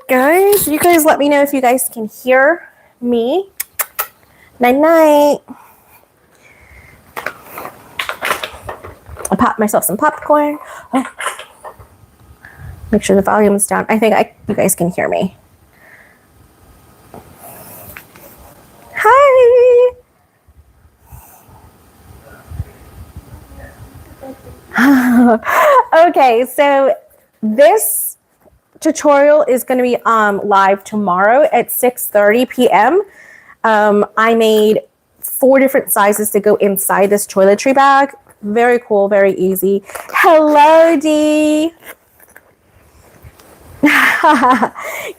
guys. You guys let me know if you guys can hear me. Night night. I popped myself some popcorn. Oh. Make sure the volume's down. I think you guys can hear me. Hi. Okay, so this tutorial is going to be live tomorrow at 6:30 p.m. I made 4 different sizes to go inside this toiletry bag. Very cool, very easy. Hello, Dee.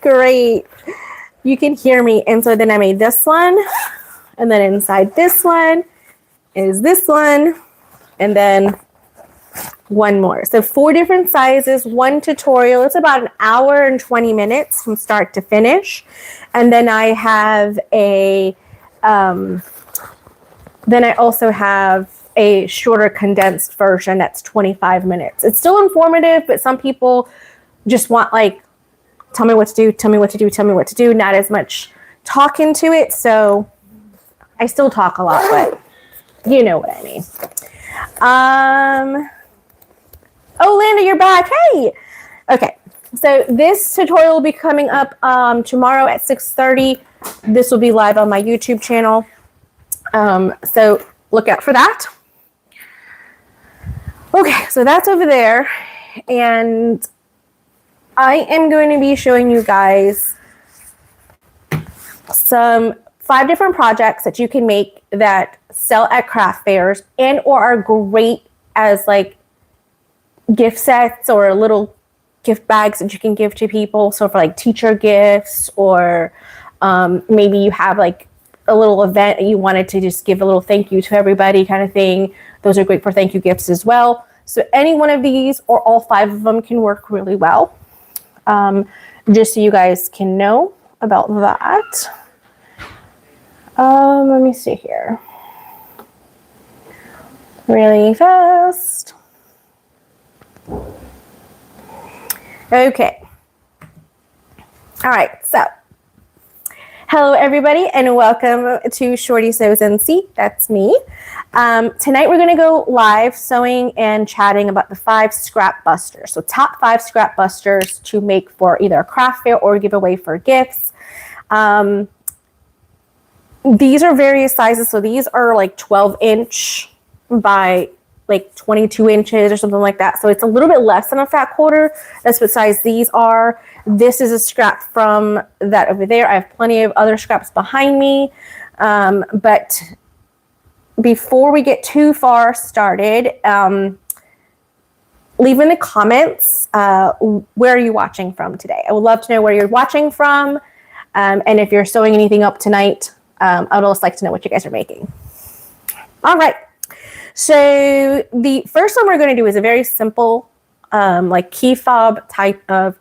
Great. You can hear me. And so then I made this one, and then inside this one is this one, and then one more. So 4 different sizes, 1 tutorial. It's about an hour and 20 minutes from start to finish. And then I have then I also have a shorter condensed version that's 25 minutes. It's still informative, but some people just want like, tell me what to do, tell me what to do, tell me what to do. Not as much talking to it. So I still talk a lot, but you know what I mean. Oh, Linda, you're back. Hey. Okay. So this tutorial will be coming up tomorrow at 6:30. This will be live on my YouTube channel. So look out for that. Okay, so that's over there. And I am going to be showing you guys some 5 different projects that you can make that sell at craft fairs and or are great as like gift sets or little gift bags that you can give to people. So for like teacher gifts, or maybe you have like a little event and you wanted to just give a little thank you to everybody kind of thing. Those are great for thank you gifts as well. So any one of these or all 5 of them can work really well. Just so you guys can know about that. Let me see here. Really fast. Okay. All right, so hello everybody and welcome to Shorty Sews NC. That's me. Tonight we're going to go live sewing and chatting about the 5 scrap busters. So top 5 scrap busters to make for either a craft fair or give away for gifts. These are various sizes. So these are like 12-inch by like 22 inches or something like that. So it's a little bit less than a fat quarter. That's what size these are. This is a scrap from that over there. I have plenty of other scraps behind me. But before we get too far started, leave in the comments where are you watching from today. I would love to know where you're watching from. And if you're sewing anything up tonight, I'd also like to know what you guys are making. All right. So the first one we're going to do is a very simple like key fob type of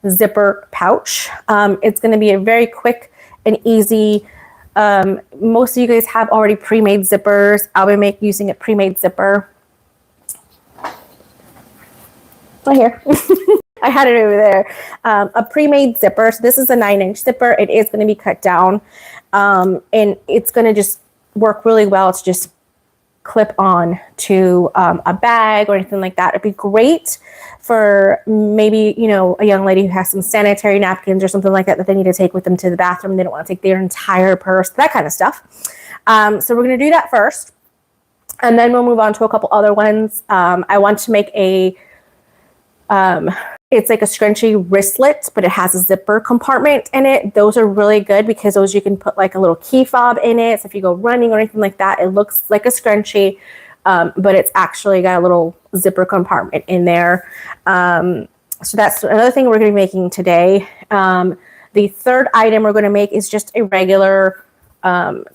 zipper pouch. It's going to be a very quick and easy. Most of you guys have already pre-made zippers. I'll be using a pre-made zipper. Right here. I had it over there. A pre-made zipper. So this is a 9-inch zipper. It is going to be cut down. And it's going to just work really well to just clip on to a bag or anything like that. It'd be great for maybe, you know, a young lady who has some sanitary napkins or something like that that they need to take with them to the bathroom. They don't want to take their entire purse, that kind of stuff. So we're going to do that first. And then we'll move on to a couple other ones. I want to make a, it's like a scrunchie wristlet, but it has a zipper compartment in it. Those are really good because those you can put like a little key fob in it. So if you go running or anything like that, it looks like a scrunchie, but it's actually got a little zipper compartment in there. So that's another thing we're going to be making today. The third item we're going to make is just a regular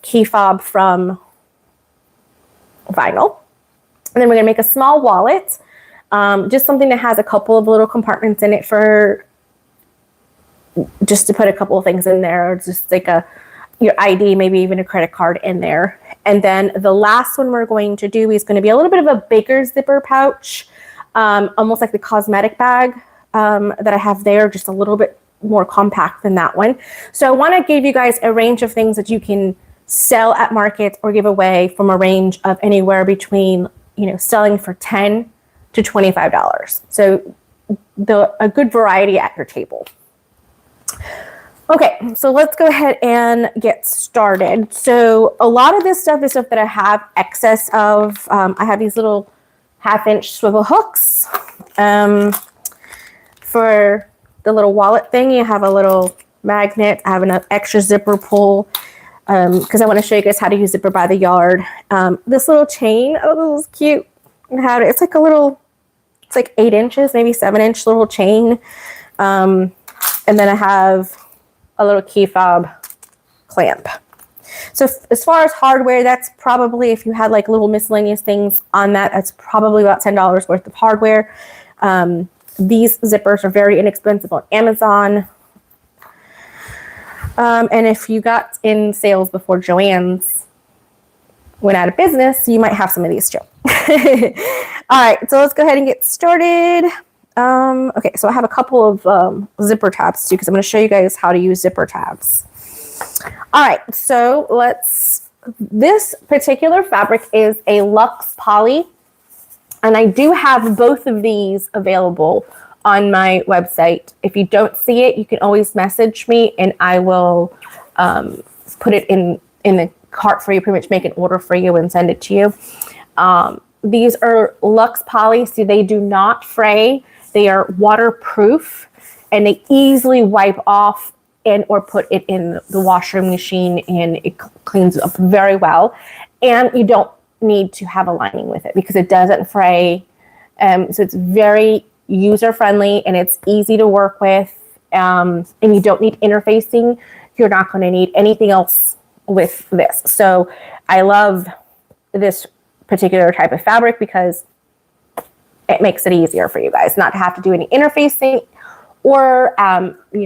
key fob from vinyl. And then we're going to make a small wallet. Just something that has a couple of little compartments in it for just to put a couple of things in there, or just like your ID, maybe even a credit card in there. And then the last one we're going to do is going to be a little bit of a bigger zipper pouch, almost like the cosmetic bag that I have there, just a little bit more compact than that one. So I want to give you guys a range of things that you can sell at markets or give away from a range of anywhere between, you know, selling for $10 to $25. So a good variety at your table. Okay, so let's go ahead and get started. So a lot of this stuff is stuff that I have excess of. I have these little 1/2-inch swivel hooks. For the little wallet thing, you have a little magnet. I have an extra zipper pull because I want to show you guys how to use Zipper by the yard. This little chain, oh, this is cute. It's like it's like 8 inches, maybe 7-inch little chain. And then I have a little key fob clamp. So as far as hardware, that's probably, if you had like little miscellaneous things on that, that's probably about $10 worth of hardware. These zippers are very inexpensive on Amazon. And if you got in sales before Joann's went out of business, you might have some of these too. All right, so let's go ahead and get started. Okay, so I have a couple of zipper tabs too, because I'm going to show you guys how to use zipper tabs. All right, so this particular fabric is a Luxe Poly, and I do have both of these available on my website. If you don't see it, you can always message me and I will put it in the cart for you, pretty much make an order for you and send it to you. These are Luxe Poly, so they do not fray. They are waterproof and they easily wipe off and or put it in the washing machine, and it cleans up very well. And you don't need to have a lining with it because it doesn't fray. So it's very user-friendly and it's easy to work with. And you don't need interfacing. You're not going to need anything else with this. So I love this particular type of fabric because it makes it easier for you guys not to have to do any interfacing or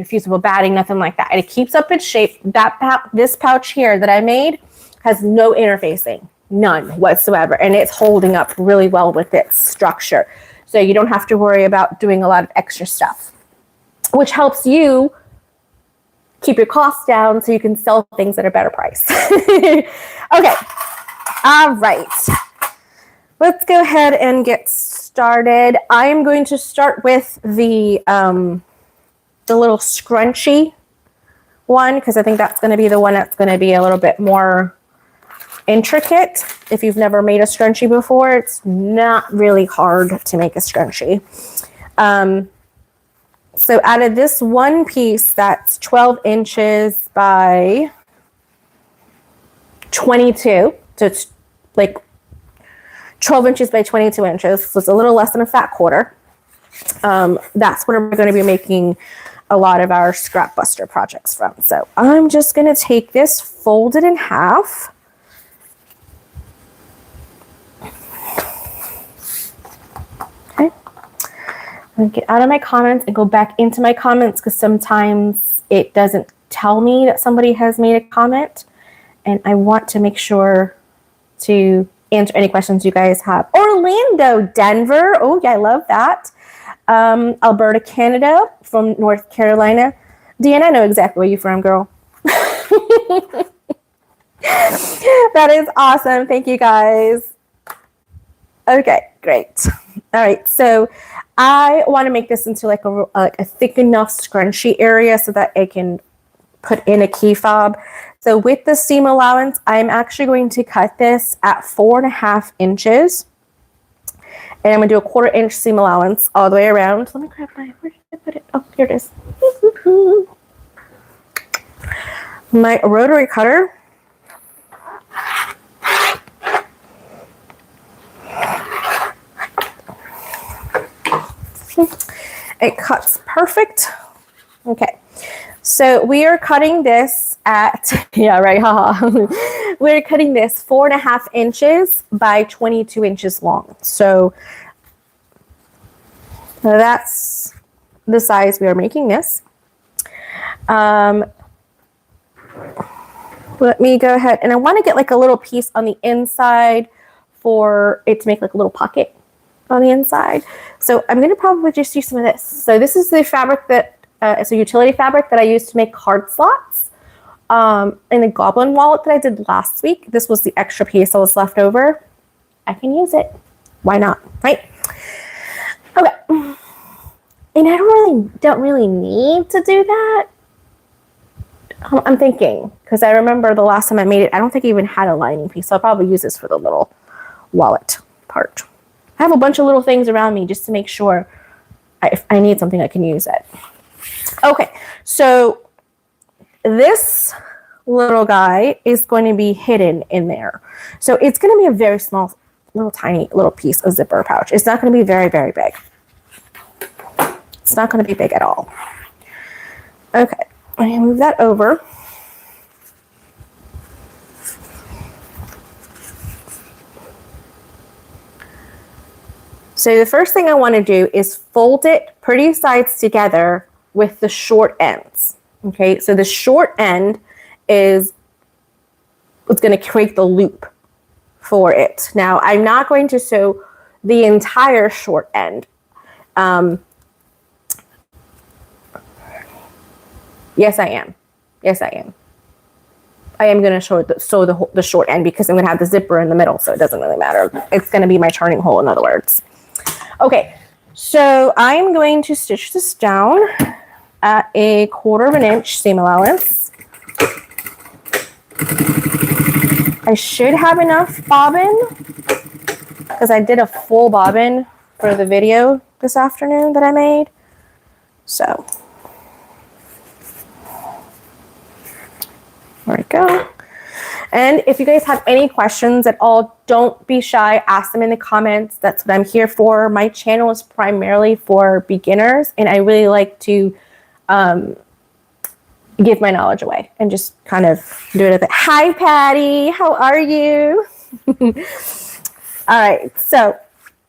fusible batting, nothing like that. And it keeps up its shape. This pouch here that I made has no interfacing, none whatsoever. And it's holding up really well with its structure. So you don't have to worry about doing a lot of extra stuff, which helps you keep your costs down so you can sell things at a better price. Okay. All right. Let's go ahead and get started. I am going to start with the little scrunchie one because I think that's going to be the one that's going to be a little bit more intricate. If you've never made a scrunchie before, it's not really hard to make a scrunchie. So out of this one piece that's 12 inches by 22, so it's like 12 inches by 22 inches, so it's a little less than a fat quarter. That's what we're going to be making a lot of our scrap buster projects from. So I'm just going to take this, fold it in half. Okay. I'm going to get out of my comments and go back into my comments because sometimes it doesn't tell me that somebody has made a comment. And I want to make sure to answer any questions you guys have. Orlando, Denver. Oh, yeah, I love that. Alberta, Canada, from North Carolina. Deanna, I know exactly where you're from, girl. That is awesome. Thank you, guys. Okay, great. All right, so I want to make this into like a thick enough scrunchie area so that I can put in a key fob. So with the seam allowance, I'm actually going to cut this at 4.5 inches. And I'm going to do a 1/4 inch seam allowance all the way around. Let me grab where did I put it? Oh, here it is. My rotary cutter. It cuts perfect. Okay. So we are cutting this at, yeah, right, haha. We're cutting this 4.5 inches by 22 inches long. So that's the size we are making this. Let me go ahead, and I want to get like a little piece on the inside for it to make like a little pocket on the inside. So I'm going to probably just use some of this. So this is the fabric that It's a utility fabric that I use to make card slots. In the goblin wallet that I did last week, this was the extra piece that was left over. I can use it. Why not, right? Okay. And I don't really need to do that. I'm thinking, because I remember the last time I made it, I don't think I even had a lining piece, so I'll probably use this for the little wallet part. I have a bunch of little things around me just to make sure if I need something, I can use it. Okay, so this little guy is going to be hidden in there. So it's going to be a very small, tiny little piece of zipper pouch. It's not going to be very, very big. It's not going to be big at all. Okay. I'm going to move that over. So the first thing I want to do is fold it pretty sides together with the short ends. Okay, so the short end is what's going to create the loop for it. Now, I'm not going to sew the entire short end. Yes, I am. Yes, I am. I am going to sew the short end because I'm going to have the zipper in the middle, so it doesn't really matter. It's going to be my turning hole, in other words. Okay, so I'm going to stitch this down at 1/4 inch seam allowance. I should have enough bobbin because I did a full bobbin for the video this afternoon that I made. So there we go. And if you guys have any questions at all, don't be shy. Ask them in the comments. That's what I'm here for. My channel is primarily for beginners, and I really like to give my knowledge away and just kind of do it a bit. Hi, Patty. How are you? All right. So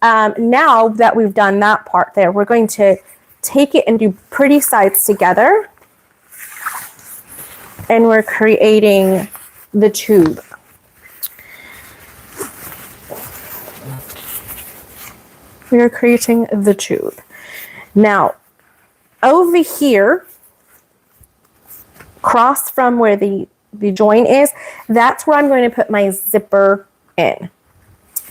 now that we've done that part there, we're going to take it and do pretty sides together. And we're creating the tube. We are creating the tube. Now, over here, across from where the join is, that's where I'm going to put my zipper in.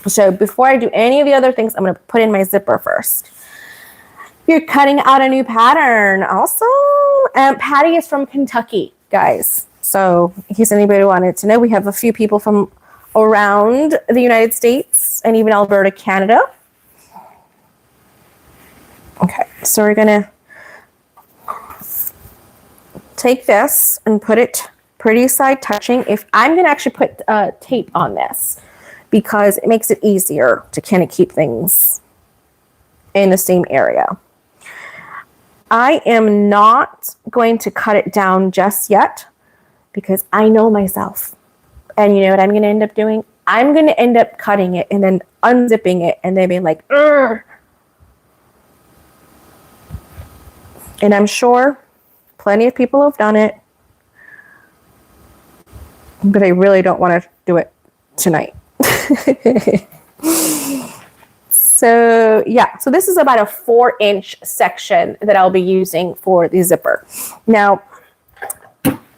So before I do any of the other things, I'm going to put in my zipper first. You're cutting out a new pattern. Awesome. Patty is from Kentucky, guys. So in case anybody wanted to know, we have a few people from around the United States and even Alberta, Canada. Okay, so we're gonna take this and put it pretty side touching. I'm gonna actually put tape on this because it makes it easier to kind of keep things in the same area. I am not going to cut it down just yet, because I know myself. And you know what I'm going to end up doing? I'm going to end up cutting it and then unzipping it and then being like, ugh. And I'm sure plenty of people have done it. But I really don't want to do it tonight. So yeah, so this is about a 4-inch section that I'll be using for the zipper. Now,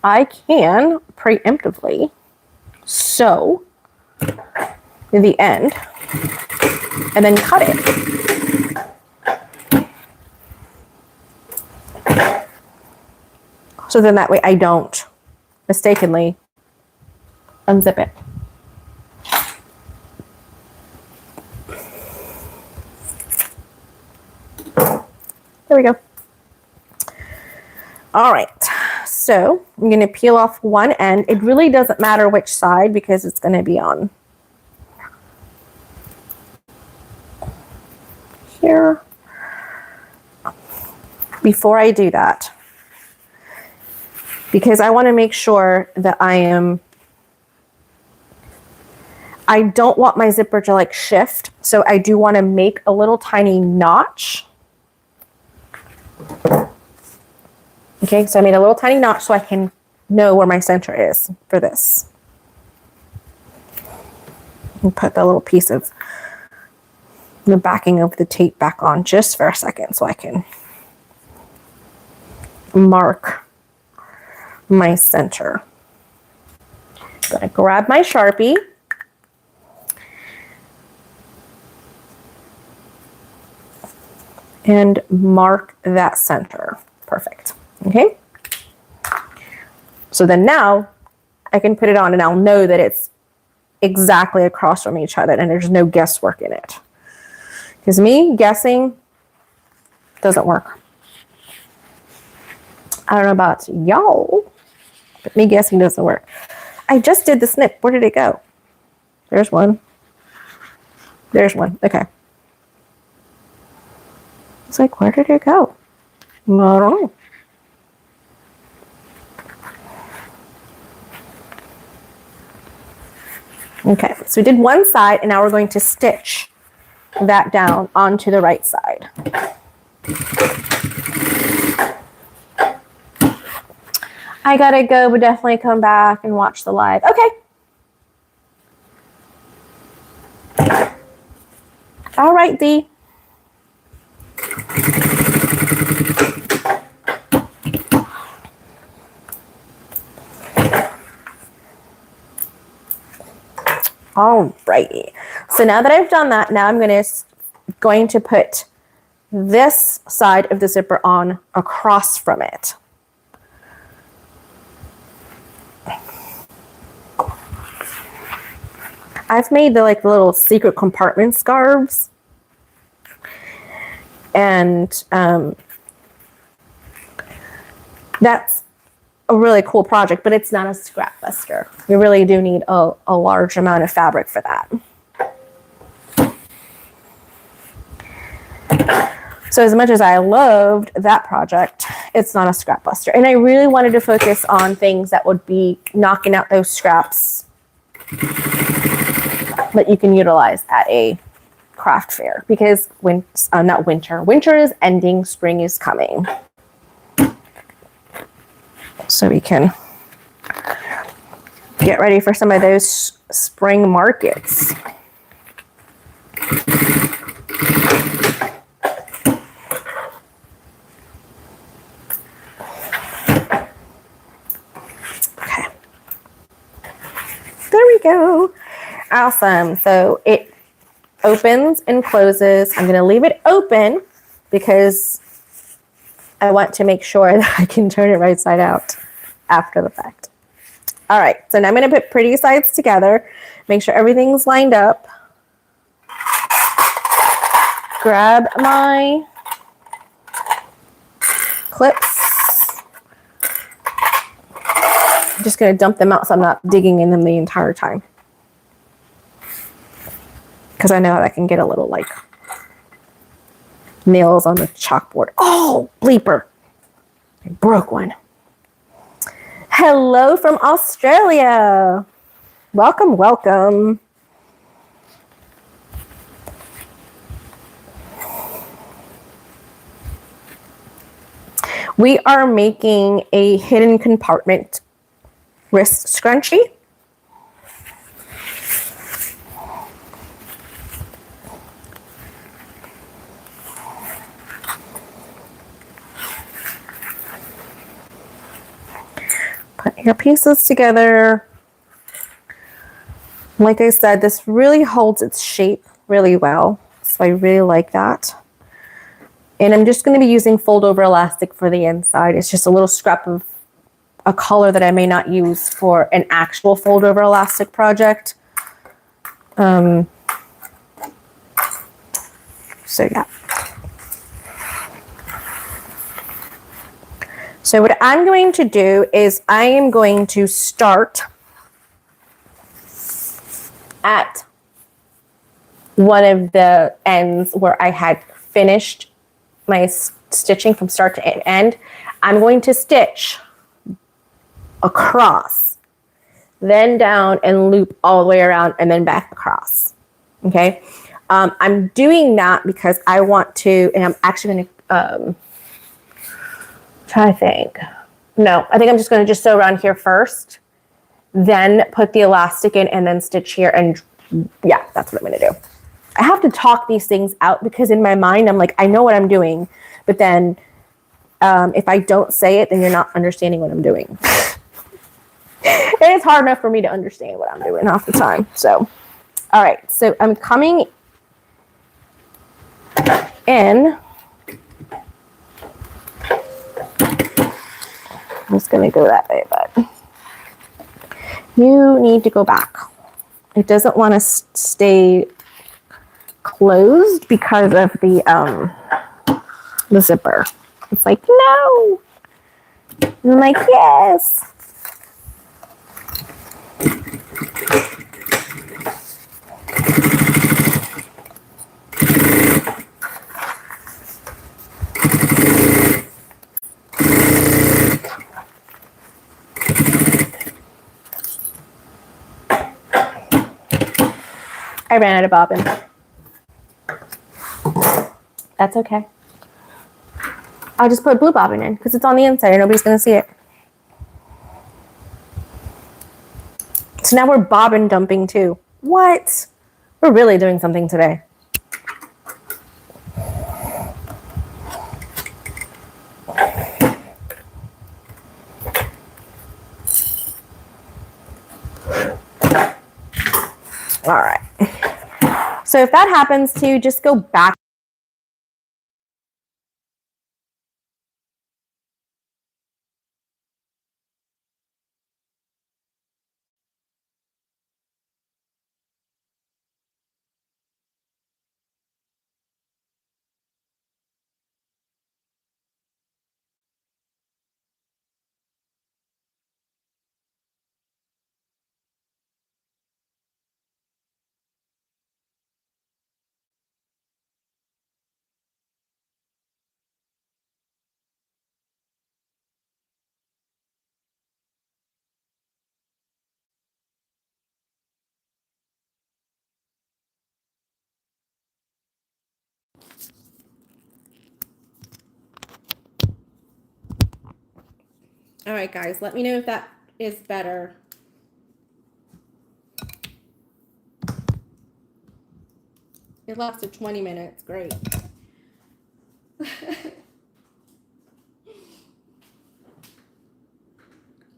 I can preemptively sew the end and then cut it. So then that way I don't mistakenly unzip it. There we go. All right, so I'm going to peel off one end. It really doesn't matter which side because it's going to be on here. Before I do that, because I want to make sure that I don't want my zipper to like shift, so I do want to make a little tiny notch. Okay, so I made a little tiny notch so I can know where my center is for this. And put the little piece of the backing of the tape back on just for a second so I can mark my center. I'm going to grab my Sharpie. And mark that center. Perfect. Okay. So then now I can put it on and I'll know that it's exactly across from each other and there's no guesswork in it. Because me guessing doesn't work. I don't know about y'all, but me guessing doesn't work. I just did the snip. Where did it go? There's one. There's one. Okay. It's like, where did it go? I don't know. Okay, so we did one side and now we're going to stitch that down onto the right side. I gotta go, but definitely come back and watch the live. Okay. All right, Dee. Alrighty. So now that I've done that, now I'm going to put this side of the zipper on across from it. I've made the little secret compartment scarves. And that's a really cool project, but it's not a scrap buster. You really do need a large amount of fabric for that. So as much as I loved that project, it's not a scrap buster. And I really wanted to focus on things that would be knocking out those scraps that you can utilize at a craft fair, because not winter. Winter is ending, spring is coming. So we can get ready for some of those spring markets. Okay. There we go. Awesome. So it opens and closes. I'm going to leave it open because I want to make sure that I can turn it right side out after the fact. All right, so now I'm going to put pretty sides together, make sure everything's lined up. Grab my clips. I'm just going to dump them out so I'm not digging in them the entire time, because I know that can get a little nails on the chalkboard. Oh, bleeper. I broke one. Hello from Australia. Welcome, welcome. We are making a hidden compartment wrist scrunchie. Put your pieces together. Like I said, this really holds its shape really well. So I really like that. And I'm just going to be using fold over elastic for the inside. It's just a little scrap of a color that I may not use for an actual fold over elastic project. So yeah. So what I'm going to do is I am going to start at one of the ends where I had finished my stitching from start to end. I'm going to stitch across, then down and loop all the way around and then back across. Okay. I'm doing that because I want to, and I'm actually going to, try to think. No, I think I'm just going to just sew around here first, then put the elastic in and then stitch here. And yeah, that's what I'm going to do. I have to talk these things out because in my mind, I'm like, I know what I'm doing, but then if I don't say it, then you're not understanding what I'm doing. It's hard enough for me to understand what I'm doing half the time. So, all right. So I'm coming in. I'm just going to go that way, but you need to go back. It doesn't want to stay closed because of the zipper. It's like, no. And I'm like, yes. I ran out of bobbin. That's okay. I'll just put blue bobbin in because it's on the inside and nobody's going to see it. So now we're bobbin dumping too. What? We're really doing something today. All right. So if that happens too, just go back. All right, guys, let me know if that is better. It lasted 20 minutes. Great.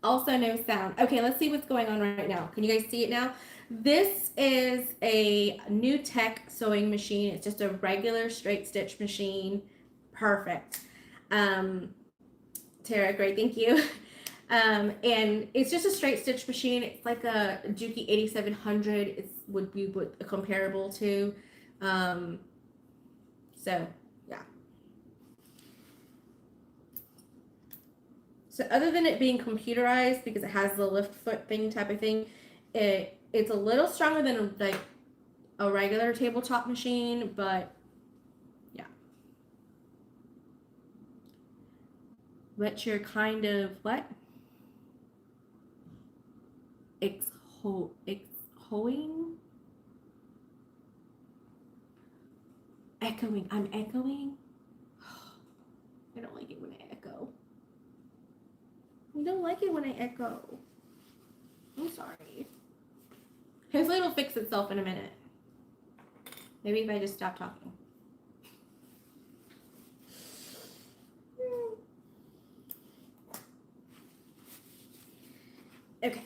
Also no sound. Okay, let's see what's going on right now. Can you guys see it now? This is a new tech sewing machine. It's just a regular straight stitch machine. Perfect. Tara, great, thank you. And it's just a straight stitch machine. It's like a Juki 8700. It would be comparable to. So yeah. So other than it being computerized because it has the lift foot thing type of thing, it's a little stronger than like a regular tabletop machine, but yeah. But you're kind of what? Hoeing? Echoing. I'm echoing. I don't like it when I echo. I don't like it when I echo. I'm sorry. Hopefully it'll fix itself in a minute. Maybe if I just stop talking. Okay.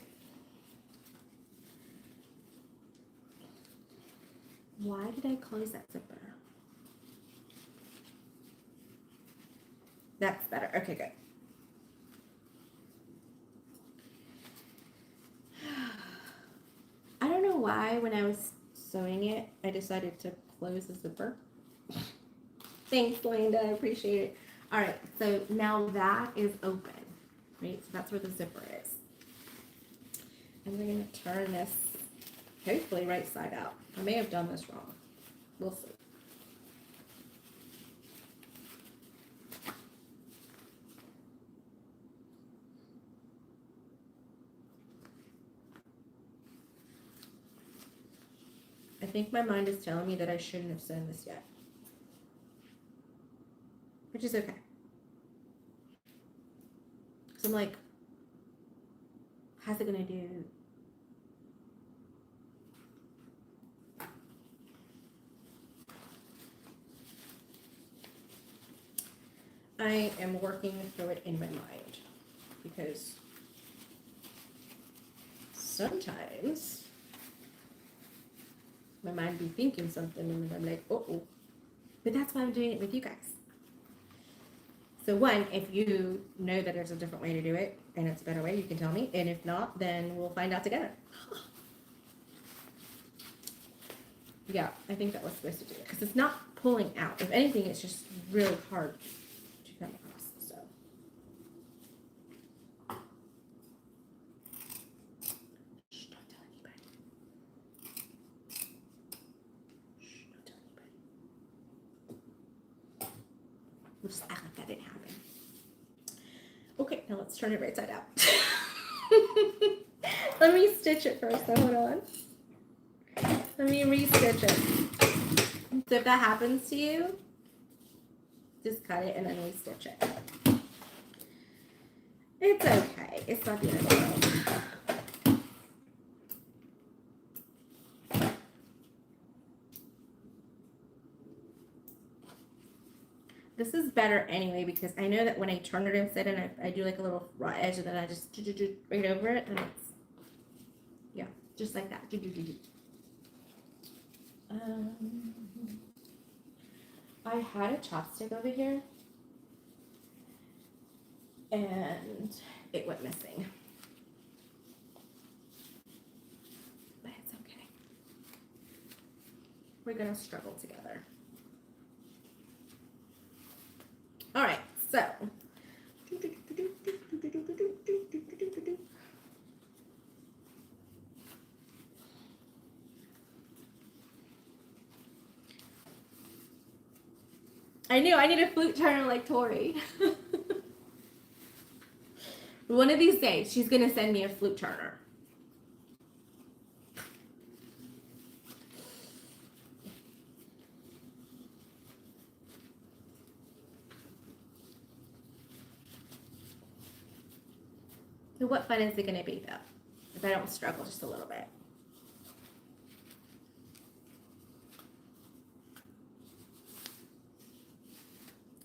Why did I close that zipper? That's better. Okay, good. I don't know why when I was sewing it, I decided to close the zipper. Thanks, Linda. I appreciate it. All right, so now that is open, right? So that's where the zipper is. And we're going to turn this, hopefully, right side out. I may have done this wrong. We'll see. I think my mind is telling me that I shouldn't have sewn this yet. Which is okay. Because I'm like, how's it going to do? I am working through it in my mind because sometimes my mind be thinking something and I'm like, oh, but that's why I'm doing it with you guys. So one, if you know that there's a different way to do it and it's a better way, you can tell me. And if not, then we'll find out together. Yeah, I think that was supposed to do it because it's not pulling out. If anything, it's just really hard to come across. So. Shh, don't tell anybody. Shh, don't tell anybody. We'll just act like that didn't happen. Okay, now let's turn it right side out. Let me stitch it first, though. Hold on. Let me re-stitch it. So if that happens to you, just cut it and then re-stitch it. It's okay. It's not the end of the world. This is better anyway because I know that when I turn it inside and I do like a little raw edge and then I just right over it and it's, yeah, just like that. I had a chopstick over here and it went missing. But it's okay. We're gonna struggle together. All right, so. I knew I need a flute turner like Tori. One of these days, she's gonna send me a flute turner. So what fun is it gonna be though, if I don't struggle just a little bit?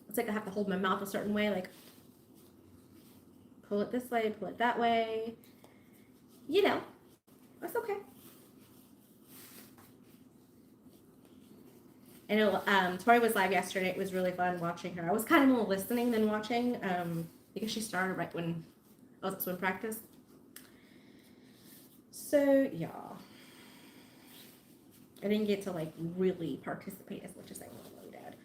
It's like I have to hold my mouth a certain way, like pull it this way, pull it that way. You know, that's okay. I know Tori was live yesterday. It was really fun watching her. I was kind of more listening than watching because she started right when I was at swim practice. So, yeah. I didn't get to like really participate as much as I normally did.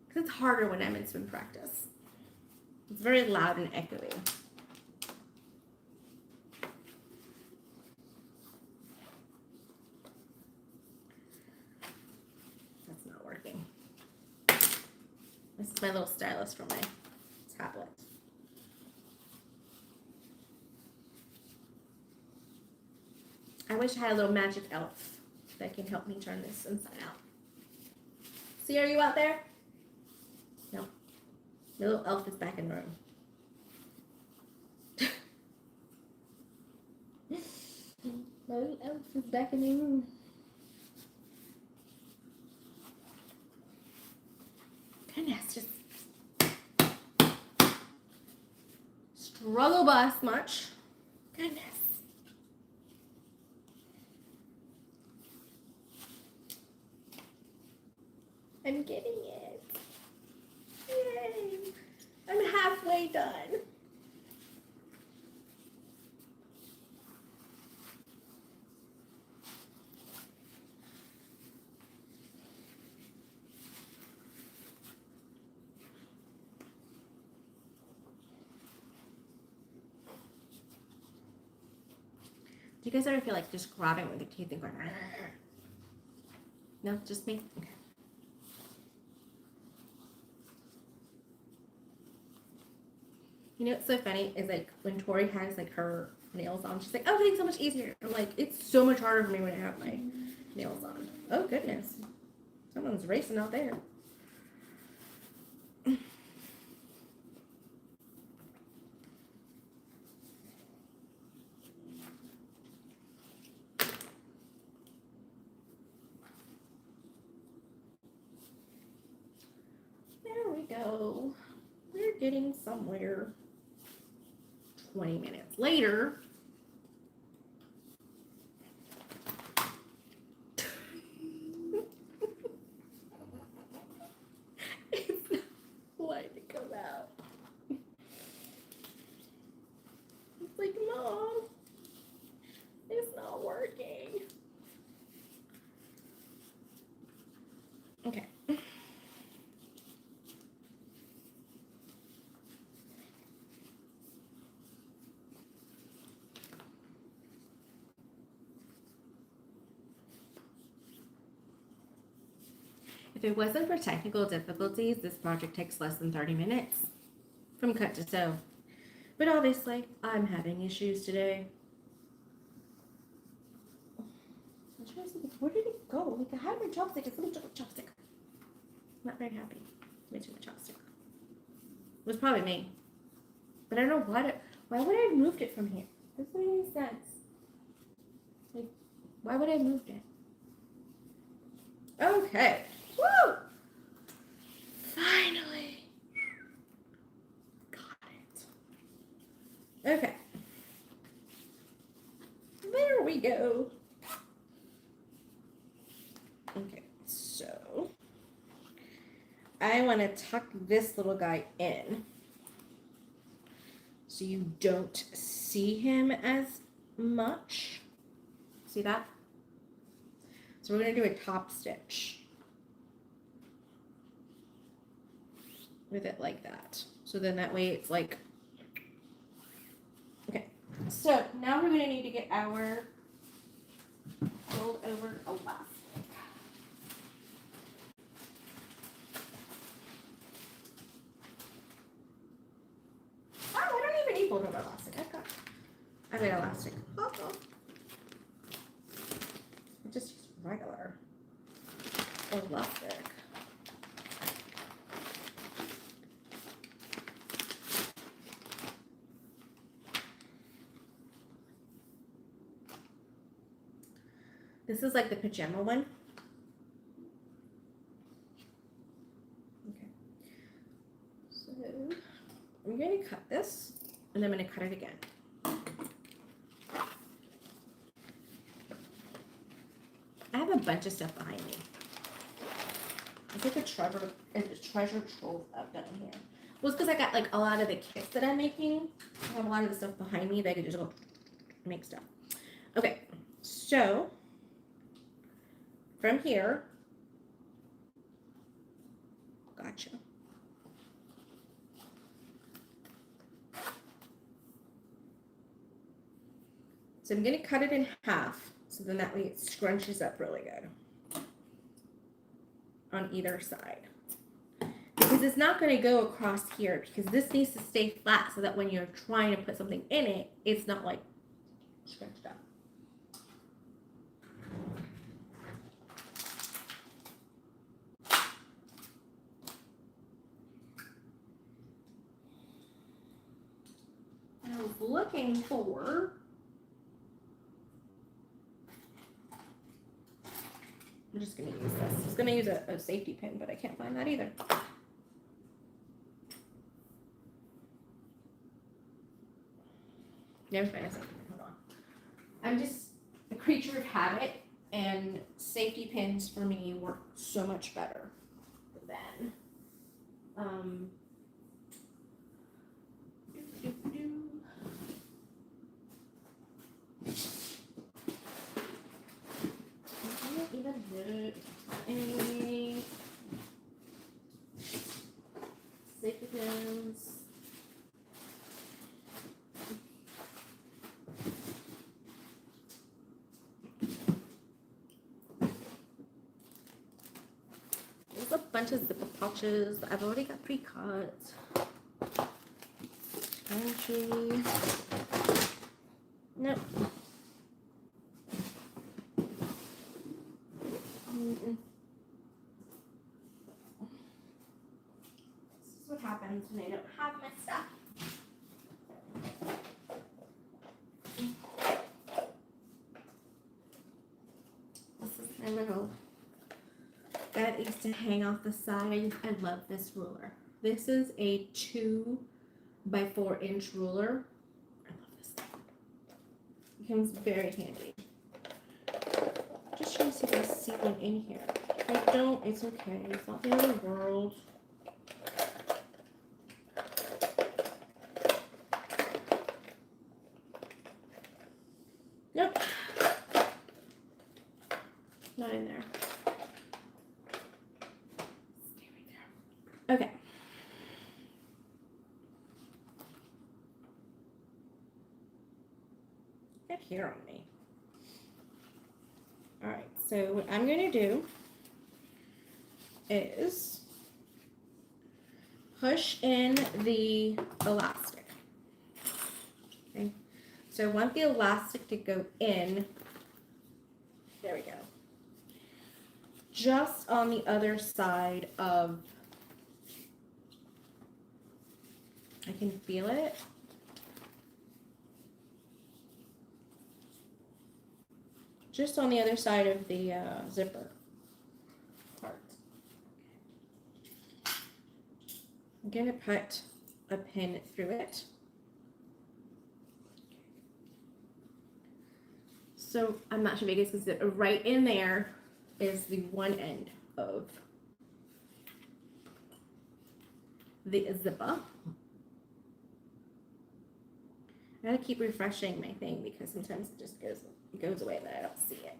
Because it's harder when I'm in swim practice. It's very loud and echoey. That's not working. This is my little stylus for my tablet. I wish I had a little magic elf that can help me turn this inside out. See, are you out there? No. The little elf is back in the room. My little elf is back in the room. Goodness, just struggle bus much. Goodness. I'm getting it. Yay. I'm halfway done. Do you guys ever feel like just grabbing with the teeth and going, argh? No, just me? Okay. You know what's so funny is like when Tori has like her nails on, she's like, oh, it's so much easier. I'm like, it's so much harder for me when I have my nails on. Oh goodness. Someone's racing out there. There we go. we're getting somewhere. 20 minutes later. It's not wanting to come out. It's like, Mom, it's not working. Okay. If it wasn't for technical difficulties, this project takes less than 30 minutes from cut to sew. But obviously, I'm having issues today. I'm trying to think, where did it go? Like, I had my chopstick. It's a little chopstick. Not very happy. Missing my chopstick. It was probably me. But I don't know why would I have moved it from here? Doesn't make any sense. Like, why would I have moved it? Okay. Woo! Finally. Got it. Okay. There we go. Okay, so I want to tuck this little guy in so you don't see him as much. See that? So we're going to do a top stitch with it like that. So then that way it's like, okay. So now we're going to need to get our fold over elastic. Oh, I don't even need fold over elastic. I've got elastic. Uh-oh. I just use regular elastic. This is like the pajama one. Okay. So I'm going to cut this and I'm going to cut it again. I have a bunch of stuff behind me. It's like a treasure trove up down here. Well, it's because I got like a lot of the kits that I'm making. I have a lot of the stuff behind me that I could just go make stuff. Okay, so from here, gotcha. So I'm going to cut it in half, so then that way it scrunches up really good on either side. Because it's not going to go across here, because this needs to stay flat so that when you're trying to put something in it, it's not like scrunched up. I was looking for I'm just going to use this. I was going to use a safety pin, but I can't find that either. Never find a safety pin. Hold on. I'm just a creature of habit, and safety pins for me work so much better than any safety pins. There's a bunch of zipper pouches that I've already got pre-cut. Scrunchie. Nope. This is what happens when I don't have my stuff. This is my little that used to hang off the side. I love this ruler. This is a 2x4 inch ruler. I love this thing. It comes very handy. Just trying to see if I see one in here. If I don't, it's okay. It's not the end of the world. Nope. Not in there. Stay right there. Okay. Get hair on me. Alright, so what I'm going to do is push in the elastic. Okay. So I want the elastic to go in. There we go. Just on the other side of, I can feel it. Just on the other side of the zipper part. I'm going to put a pin through it. So I'm not sure if you guys can see it. Right in there is the one end of the zipper. I gotta keep refreshing my thing because sometimes it just goes away and I don't see it.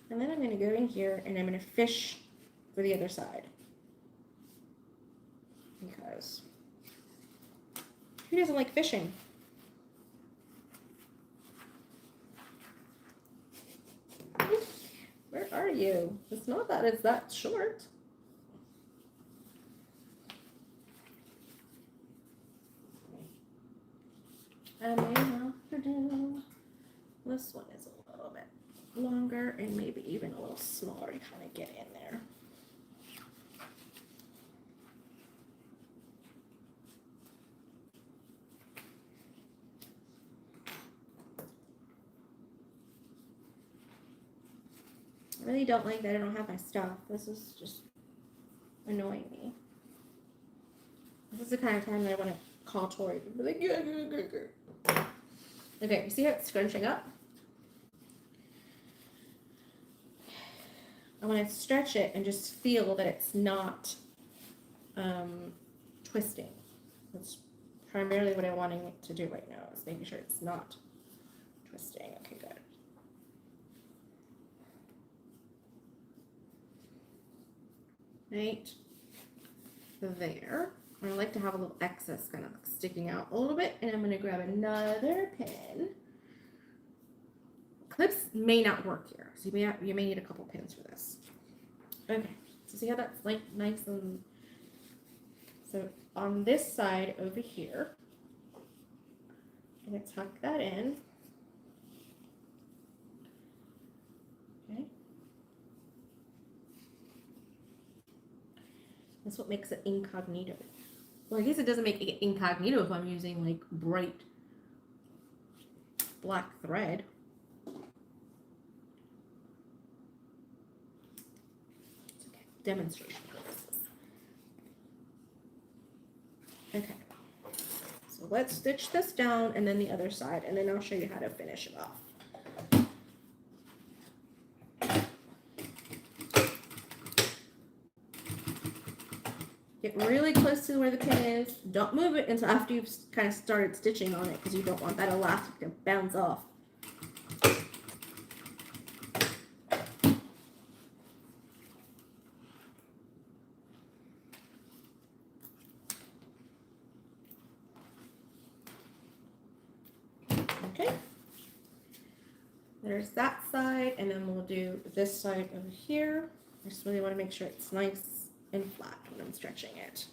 And then I'm gonna go in here and I'm gonna fish for the other side. Because who doesn't like fishing? Where are you? It's not that it's that short. I may have to do this one is a little bit longer and maybe even a little smaller to kind of get in there. I really don't like that I don't have my stuff. This is just annoying me. This is the kind of time that I want to call Tori and be like, yeah. Okay, you see how it's scrunching up? I want to stretch it and just feel that it's not twisting. That's primarily what I'm wanting it to do right now, is making sure it's not twisting. Okay, good. Right there. I like to have a little excess kind of sticking out a little bit, and I'm going to grab another pin. Clips may not work here, so you may need a couple pins for this. Okay, so see how that's like nice and so on this side over here, I'm going to tuck that in. Okay. That's what makes it incognito. Well, I guess it doesn't make it incognito if I'm using like bright black thread. It's okay. Demonstration purposes. Okay. So let's stitch this down and then the other side, and then I'll show you how to finish it off. Get really close to where the pin is. Don't move it until after you've kind of started stitching on it, because you don't want that elastic to bounce off. Okay. There's that side, and then we'll do this side over here. I just really want to make sure it's nice and flat when I'm stretching it.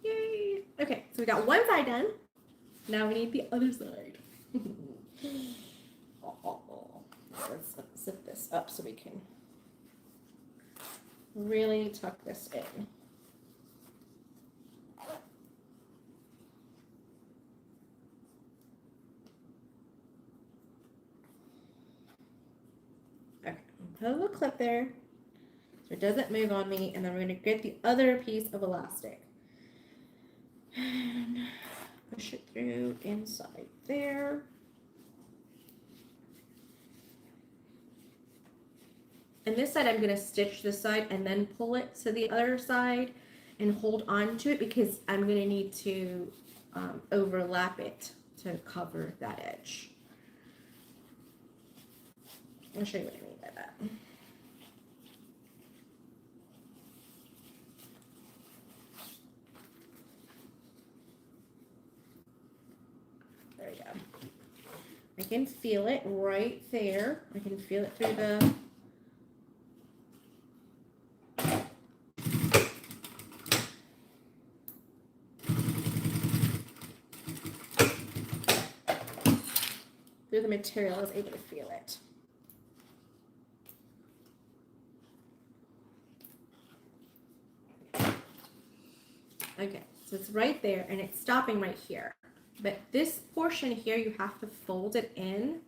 Yay! Okay, so we got one side done. Now we need the other side. Let's zip this up so we can really tuck this in. Put a little clip there so it doesn't move on me, and then we're going to get the other piece of elastic and push it through inside there. And this side, I'm going to stitch this side and then pull it to the other side and hold on to it because I'm going to need to overlap it to cover that edge. I'll show you what I mean by that. There we go. I can feel it right there. I can feel it through the material. I was able to feel it. Okay, so it's right there and it's stopping right here. But this portion here, you have to fold it in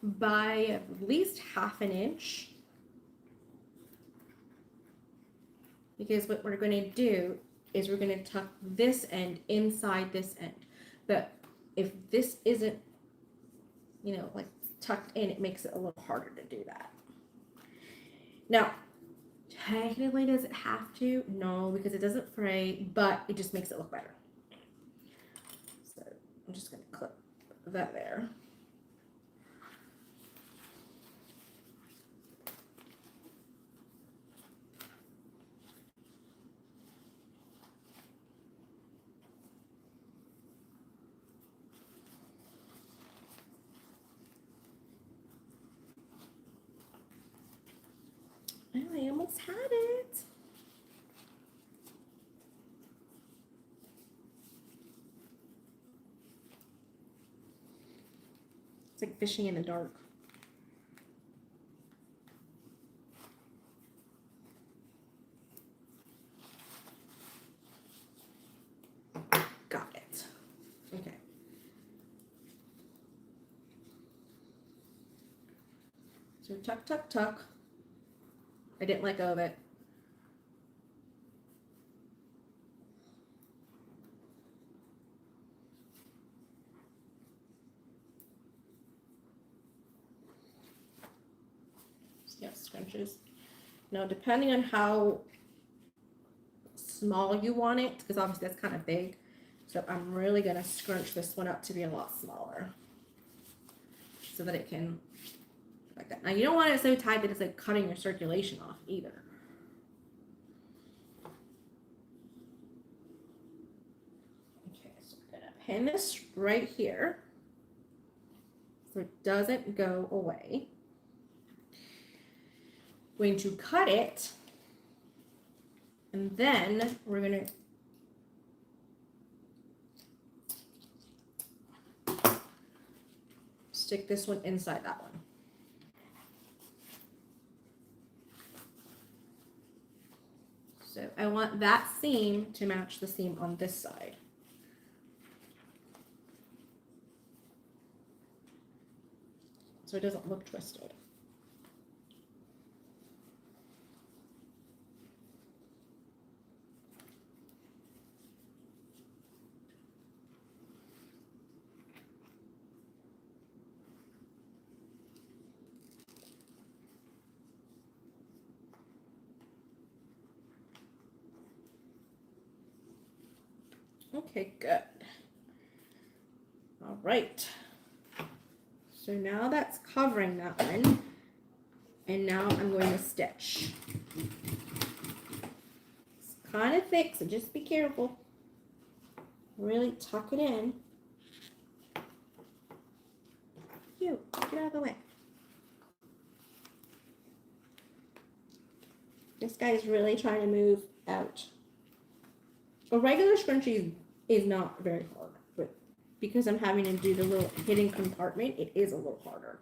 by at least 1/2 inch. Because what we're going to do is we're going to tuck this end inside this end. But if this isn't, you know, like tucked in, it makes it a little harder to do that. Now, technically, does it have to? No, because it doesn't fray, but it just makes it look better. So I'm just going to clip that there. Oh, I almost had it. It's like fishing in the dark. Got it. Okay. So tuck, tuck, tuck. I didn't let go of it. Yeah, scrunches. Now, depending on how small you want it, because obviously that's kind of big, so I'm really going to scrunch this one up to be a lot smaller so that it can, like that. Now, you don't want it so tight that it's like cutting your circulation off either. Okay, so we're going to pin this right here so it doesn't go away. We're going to cut it, and then we're going to stick this one inside that one. So I want that seam to match the seam on this side. So it doesn't look twisted. Okay, good. All right. So now that's covering that one. And now I'm going to stitch. It's kind of thick, so just be careful. Really tuck it in. Get out of the way. This guy is really trying to move out. A regular scrunchie is not very hard, but because I'm having to do the little hidden compartment, it is a little harder.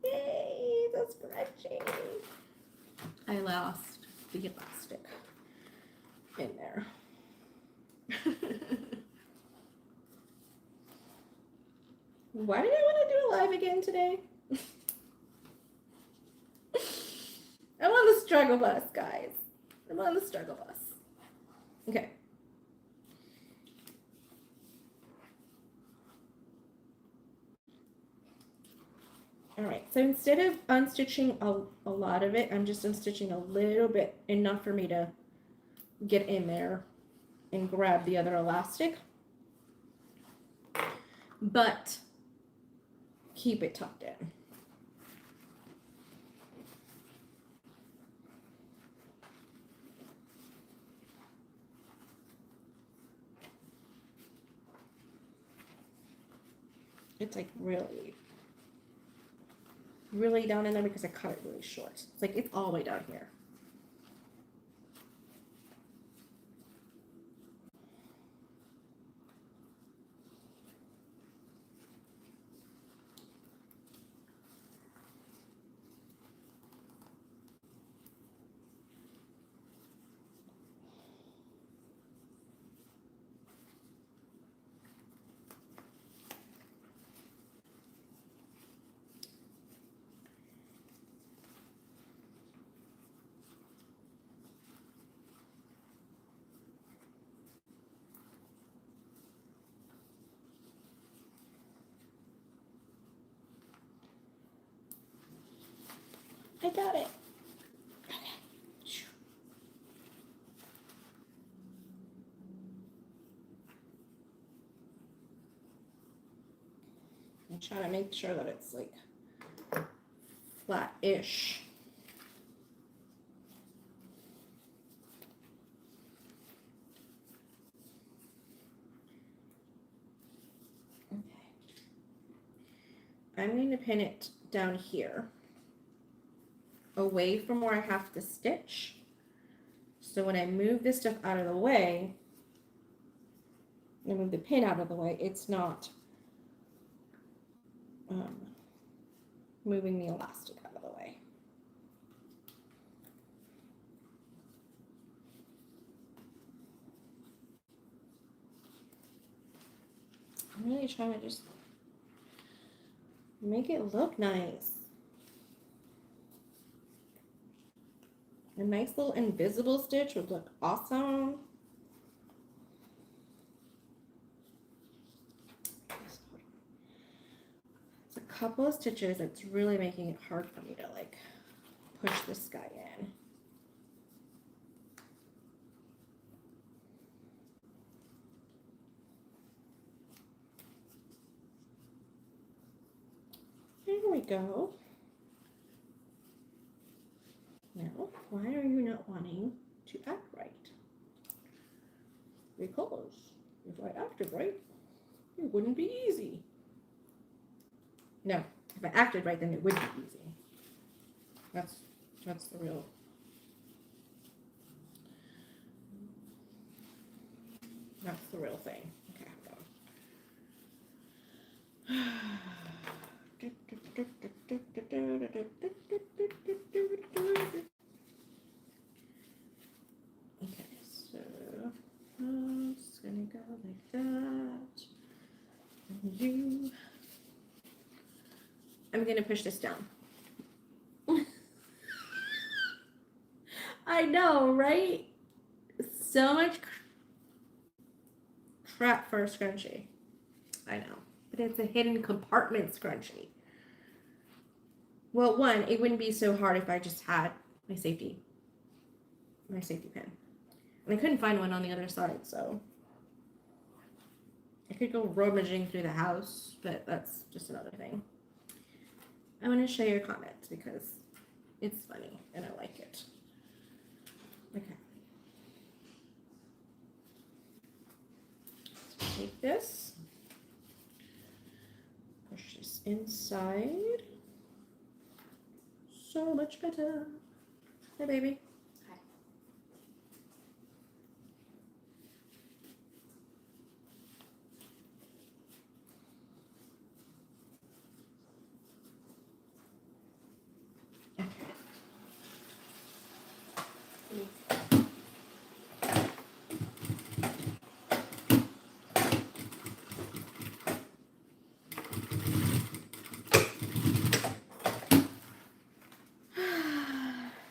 Yay, the scrunchie. I lost the elastic in there. Why did I want to do a live again today? I'm on the struggle bus, guys. I'm on the struggle bus. Okay. All right, so instead of unstitching a lot of it, I'm just unstitching a little bit, enough for me to get in there and grab the other elastic, but keep it tucked in. It's like really down in there because I cut it really short. It's like it's all the way down here. I got it. Okay. I'm trying to make sure that it's like flat-ish. Okay. I'm going to pin it down here, away from where I have to stitch. So when I move this stuff out of the way, I move the pin out of the way, it's not moving the elastic out of the way. I'm really trying to just make it look nice. A nice little invisible stitch would look awesome. It's a couple of stitches that's really making it hard for me to like push this guy in. There we go. Now, why are you not wanting to act right? Because if I acted right, it wouldn't be easy. No, if I acted right, then it would be easy. That's the real. That's the real thing. Okay, hold on. Okay, so it's gonna go like that. And I'm gonna push this down. I know, right? So much crap for a scrunchie. I know, but it's a hidden compartment scrunchie. Well, one, it wouldn't be so hard if I just had my safety pin. And I couldn't find one on the other side, so I could go rummaging through the house, but that's just another thing. I'm going to show your comments because it's funny and I like it. Okay. So take this, push this inside. So much better. Hey, baby.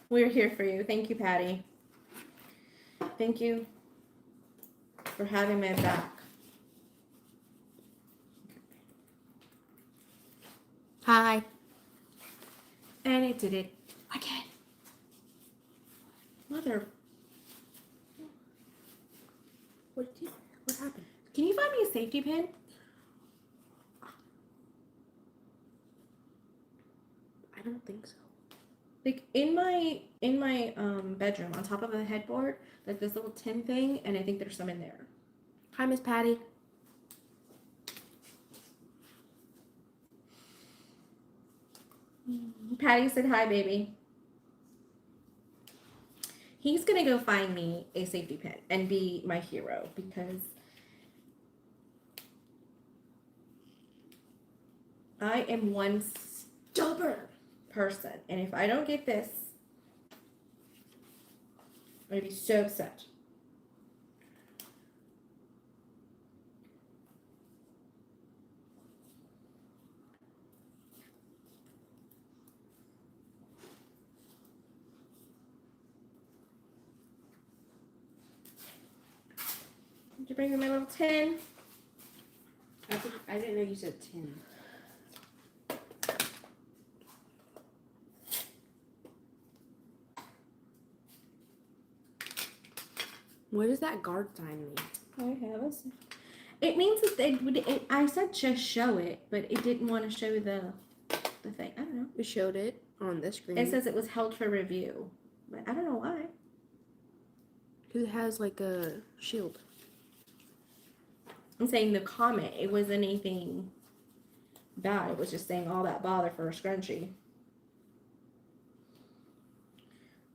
We're here for you. Thank you, Patty. Thank you for having my back. Hi. And it did it again. Mother. What happened? Can you find me a safety pin? I don't think so. Like in my bedroom, on top of the headboard, like this little tin thing, and I think there's some in there. Hi, Miss Patty. Patty said hi, baby. He's gonna go find me a safety pin and be my hero because I am one stubborn person, and if I don't get this, I'm gonna be so upset. Did you bring me my little tin? I didn't know you said 10. What does that guard sign mean? I have a. It means that they would. I said just show it, but it didn't want to show the thing. I don't know. It showed it on the screen. It says it was held for review, but I don't know why. Because it has like a shield. I'm saying the comment. It wasn't anything bad. It was just saying all that bother for a scrunchie,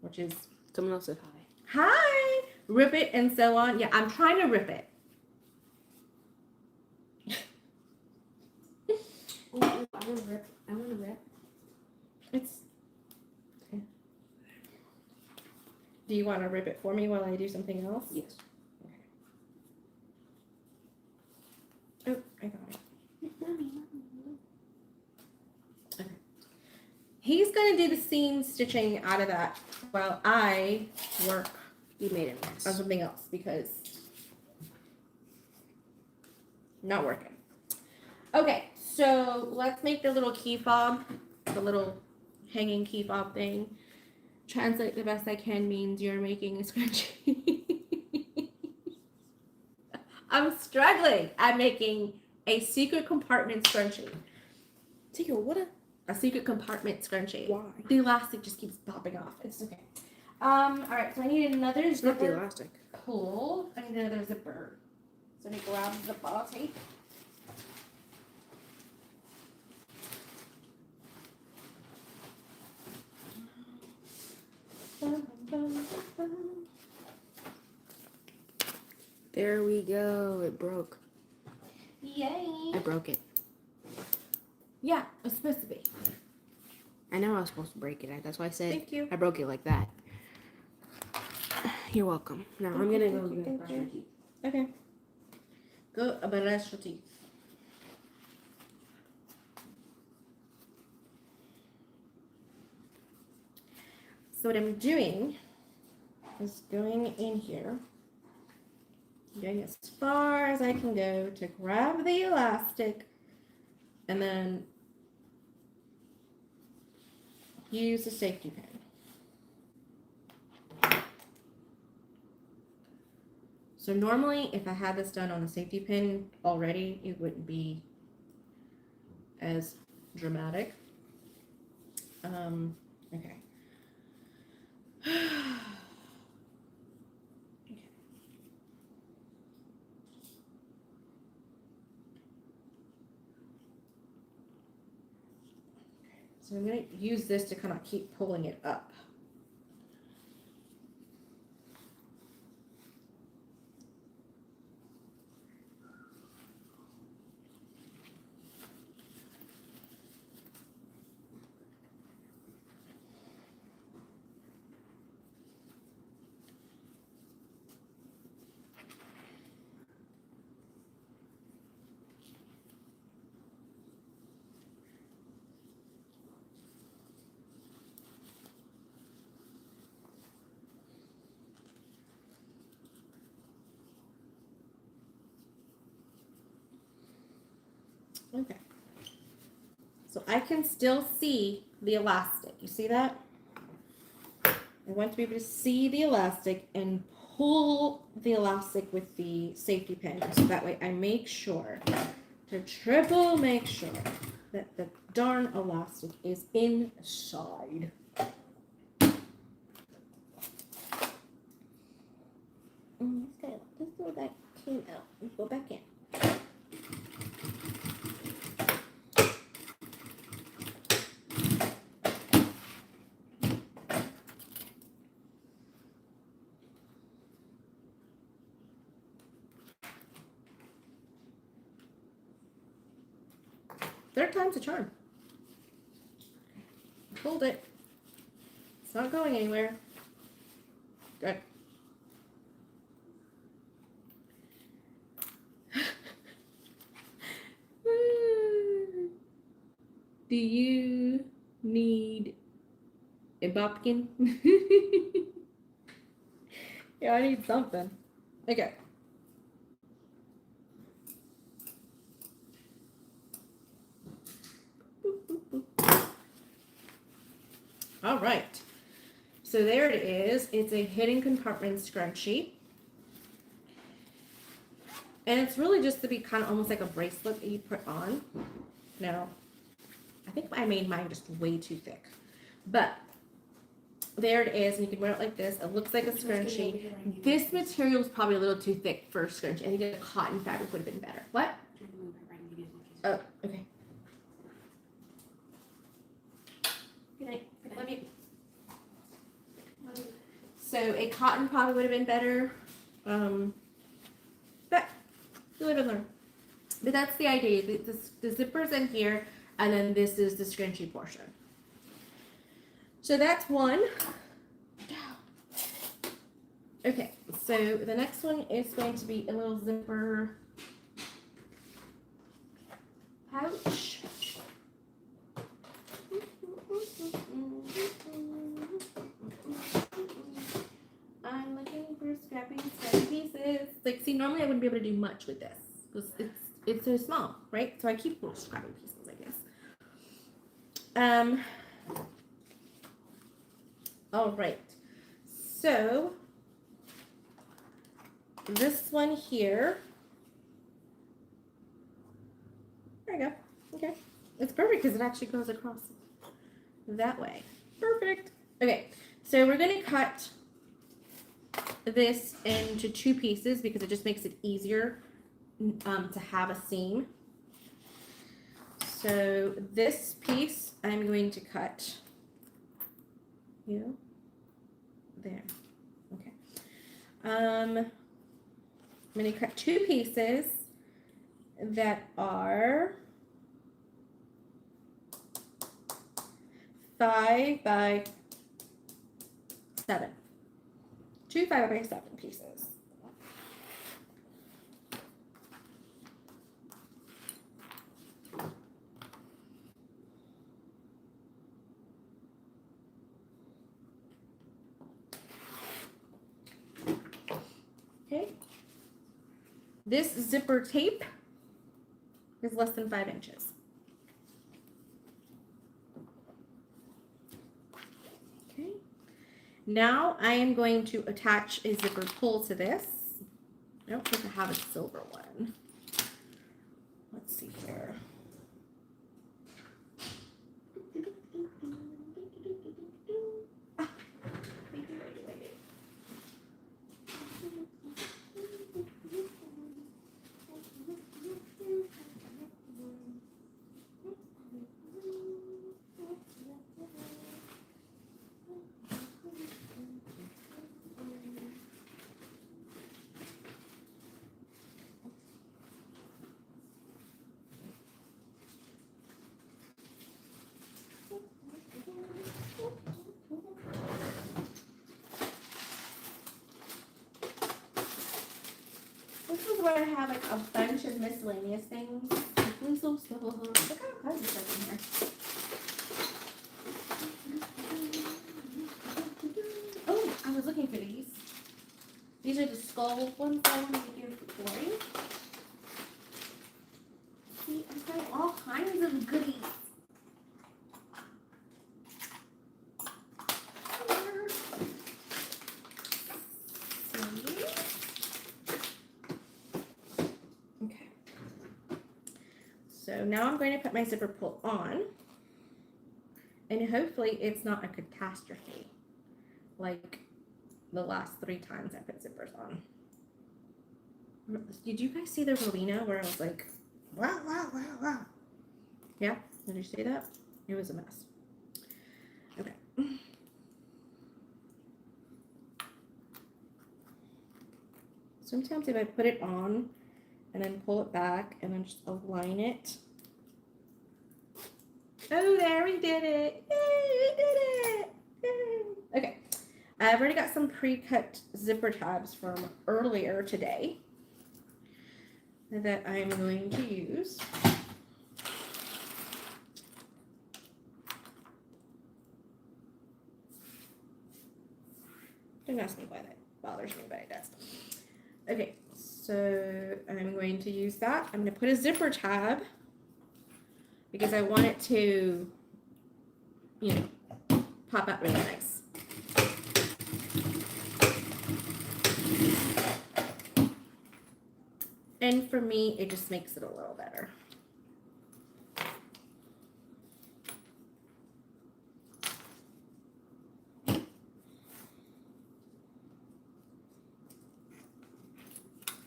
which is Someone else said hi. hi, rip it and so on. Yeah, I'm trying to rip it. Oh, I want to rip. I want to rip. It's. Okay. Do you want to rip it for me while I do something else? Yes. Oh, I got it. Okay. He's gonna do the seam stitching out of that while I work You made a mess. on something else because not working. Okay, so let's make the little key fob, the little hanging key fob thing. Translate the best I can means you're making a scrunchie. I'm struggling at making a secret compartment scrunchie. Secret what? A secret compartment scrunchie. Why? The elastic just keeps popping off. It's okay. All right, so I need another It's not the zipper elastic. pull. I need another zipper. So I grab the ball tape. There we go. It broke. Yay! I broke it. Yeah, it's supposed to be. I know I was supposed to break it. That's why I said Thank you. I broke it like that. You're welcome. Now I'm gonna go Thank you, get thank you. brush my teeth. Okay. Go brush your teeth. So what I'm doing is going in here, going as far as I can go to grab the elastic, and then use the safety pin. So normally, if I had this done on a safety pin already, it wouldn't be as dramatic. Okay. So I'm going to use this to kind of keep pulling it up. Okay. So I can still see the elastic. You see that? I want to be able to see the elastic and pull the elastic with the safety pin. So that way I make sure to triple make sure that the darn elastic is inside. Let's go that came out. Let's go back in. Third time's a charm. Hold it. It's not going anywhere. Good. Do you need a bobkin? Yeah, I need something. Okay. All right. So there it is. It's a hidden compartment scrunchie. And it's really just to be kind of almost like a bracelet that you put on. Now, I think I made mine just way too thick. But there it is, and you can wear it like this. It looks like a scrunchie. This material is probably a little too thick for a scrunchie. I think a cotton fabric would have been better. What? Oh, okay. Good night. Love you. So a cotton probably would have been better. But you live and learn. But that's the idea. The zipper's in here, and then this is the scrunchie portion. So that's one. Okay, so the next one is going to be a little zipper pouch. I'm looking for scrappy pieces. Like, see, normally I wouldn't be able to do much with this because it's so small, right? So I keep little scrappy pieces, I guess. All right. So this one here. There you go. Okay. It's perfect because it actually goes across that way. Perfect. Okay. So we're going to cut this into two pieces because it just makes it easier to have a seam. So this piece I'm going to cut there. Okay. I'm going to cut two pieces that are 5 by 7. 2 5 by 7 pieces. Okay. This zipper tape is less than 5 inches. Okay. Now I am going to attach a zipper pull to this. I don't think I have a silver one. Let's see here. This is where I have like a bunch of miscellaneous things. Look how kinds of stuff in here. Oh, I was looking for these. These are the skull ones that I wanted to give for Corey. See, I'm kind of off So now I'm going to put my zipper pull on, and hopefully it's not a catastrophe like the last 3 times I put zippers on. Did you guys see the Rowena where I was like, wow, wow, wow, wow? Yeah, did you see that? It was a mess. Okay. Sometimes if I put it on and then pull it back and then just align it. Oh, there we did it. Yay, we did it. Yay. Okay. I've already got some pre-cut zipper tabs from earlier today that I'm going to use. Don't ask me why that bothers me, but it does. Okay, so I'm going to use that. I'm going to put a zipper tab because I want it to, you know, pop out really nice. And for me, it just makes it a little better.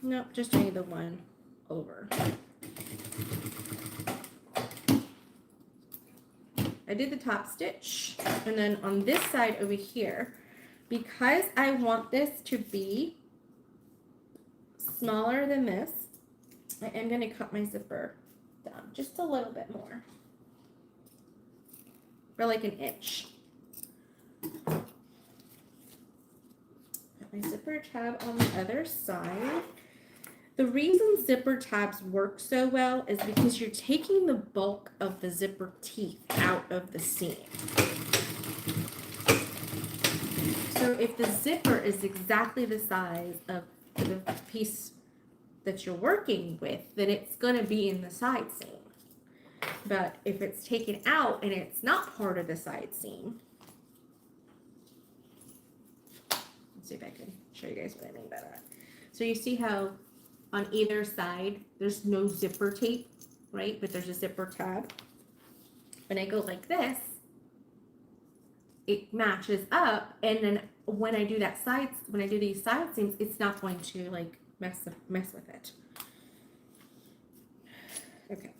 Nope, just doing the one over. I did the top stitch, and then on this side over here, because I want this to be smaller than this, I am going to cut my zipper down just a little bit more, for like an inch. Put my zipper tab on the other side. The reason zipper tabs work so well is because you're taking the bulk of the zipper teeth out of the seam. So if the zipper is exactly the size of the piece that you're working with, then it's going to be in the side seam. But if it's taken out and it's not part of the side seam, let's see if I can show you guys what I mean by that. So you see how on either side, there's no zipper tape, right? But there's a zipper tab. When I go like this, it matches up, and then when I do that side, when I do these side seams, it's not going to like mess with it. Okay,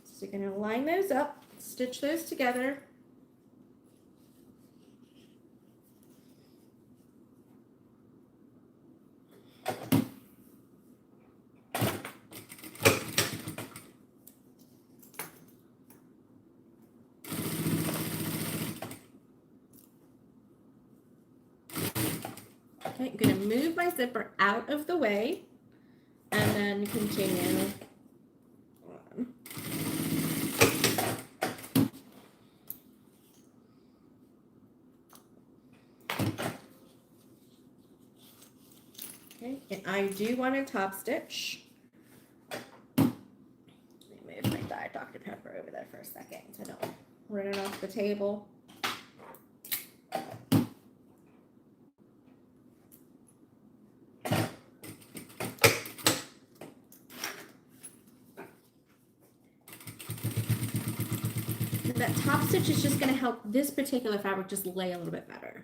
so you're gonna line those up, stitch those together. Okay, I'm gonna move my zipper out of the way and then continue on. Okay, and I do want a top stitch. Let me move my Diet Dr. Pepper over there for a second so I don't run it off the table. That top stitch is just going to help this particular fabric just lay a little bit better.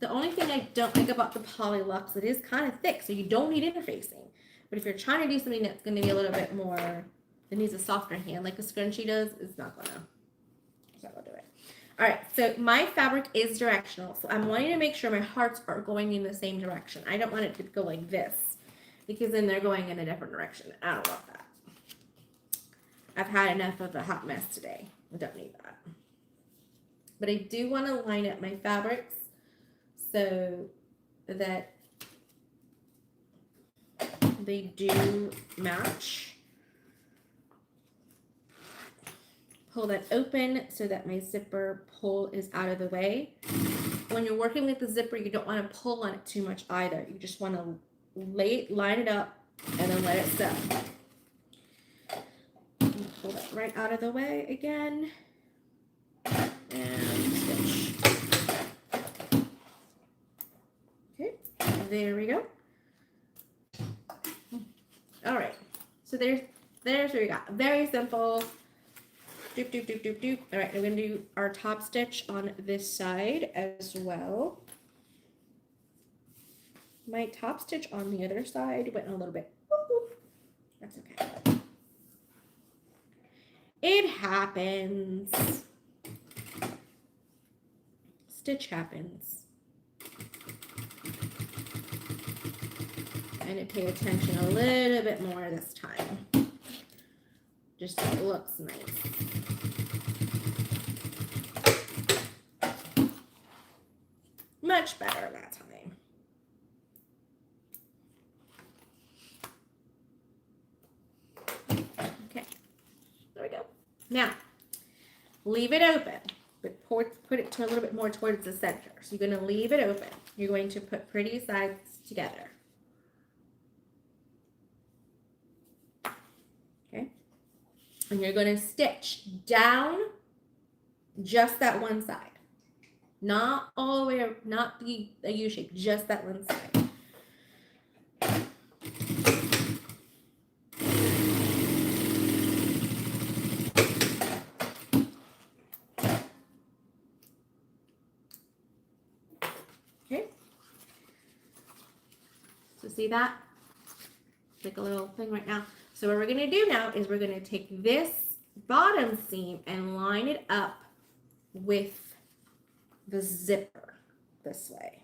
The only thing I don't like about the Poly Luxe, it is kind of thick, so you don't need interfacing. But if you're trying to do something that's going to be a little bit more, that needs a softer hand, like a scrunchie does, it's not going to do it. All right, so my fabric is directional, so I'm wanting to make sure my hearts are going in the same direction. I don't want it to go like this, because then they're going in a different direction. I don't want that. I've had enough of a hot mess today. I don't need that. But I do want to line up my fabrics so that they do match. Pull that open so that my zipper pull is out of the way. When you're working with the zipper, you don't want to pull on it too much either. You just want to line it up and then let it set. Pull that right out of the way again, and stitch. Okay, there we go. All right, so there's there's what we got. Very simple. Doop, doop, doop, doop, doop. All right, we're gonna do our top stitch on this side as well. My top stitch on the other side went a little bit. Whoop, whoop. That's okay. It happens. Stitch happens. I need to pay attention a little bit more this time. Just so it looks nice. Much better that time. Okay, there we go. Now, leave it open, but put it to a little bit more towards the center. So you're going to leave it open. You're going to put pretty sides together. Okay, and you're going to stitch down just that one side. Not all the way, not the U shape, just that one side. Okay. So see that? It's like a little thing right now. So what we're going to do now is we're going to take this bottom seam and line it up with the zipper this way.